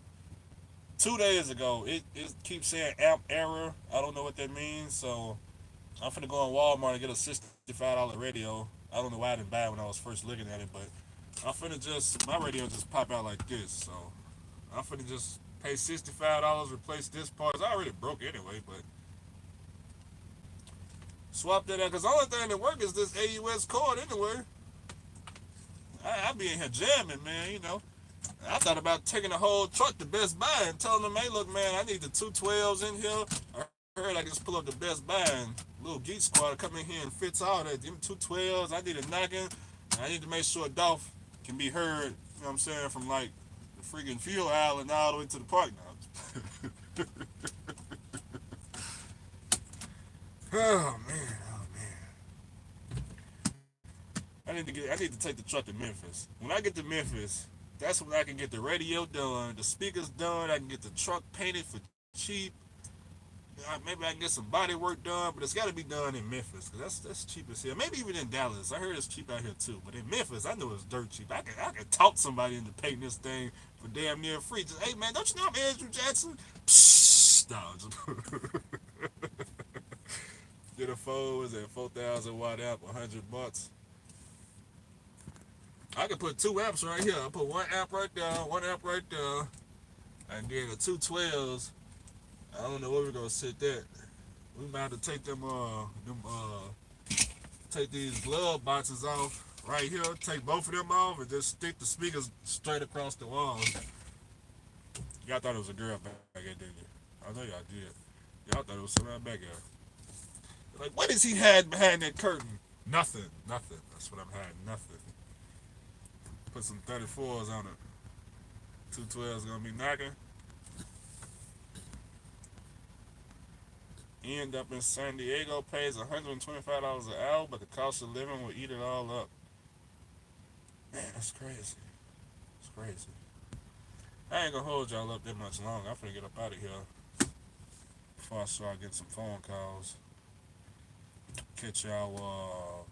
[SPEAKER 1] 2 days ago. It keeps saying amp error. I don't know what that means, so I'm finna go on Walmart and get a $65 radio. I don't know why I didn't buy it when I was first looking at it, but I'm finna just my radio just pop out like this. So I'm finna just pay $65, replace this part. It's already broke anyway, but swap that out because the only thing that work is this AUS cord anyway. I be in here jamming, man. I thought about taking the whole truck to Best Buy and telling them, hey, look, man, I need the 212s in here. I heard I can just pull up to Best Buy and little Geek Squad come in here and fix all that. Them 212s, I need a knocking. I need to make sure Dolph can be heard, you know what I'm saying, from like the freaking fuel aisle and all the way to the park now. Oh man, oh man. I need to take the truck to Memphis. When I get to Memphis, that's when I can get the radio done, the speakers done, I can get the truck painted for cheap. Maybe I can get some body work done, but it's got to be done in Memphis because that's cheap as hell. Maybe even in Dallas. I heard it's cheap out here too, but in Memphis, I know it's dirt cheap. I can talk somebody into painting this thing for damn near free. Just, hey man, don't you know I'm Andrew Jackson? Psst, no. Get a phone, is at 4,000 watt amp, $100. I can put two amps right here. I put one amp right there, one amp right there, and then the two 12s. I don't know where we're gonna sit that. We might have to take take these glove boxes off right here. Take both of them off and just stick the speakers straight across the wall. Y'all thought it was a girl back there, didn't you? I know y'all did. Y'all thought it was somebody back there. Like, what is he hiding behind that curtain? Nothing, nothing. That's what I'm hiding. Nothing. Put some 34s on it. 212s gonna be knocking. End up in San Diego, pays $125 an hour, but the cost of living will eat it all up. Man, that's crazy. It's crazy. I ain't gonna hold y'all up that much longer. I'm finna get up out of here before I start getting some phone calls. Catch y'all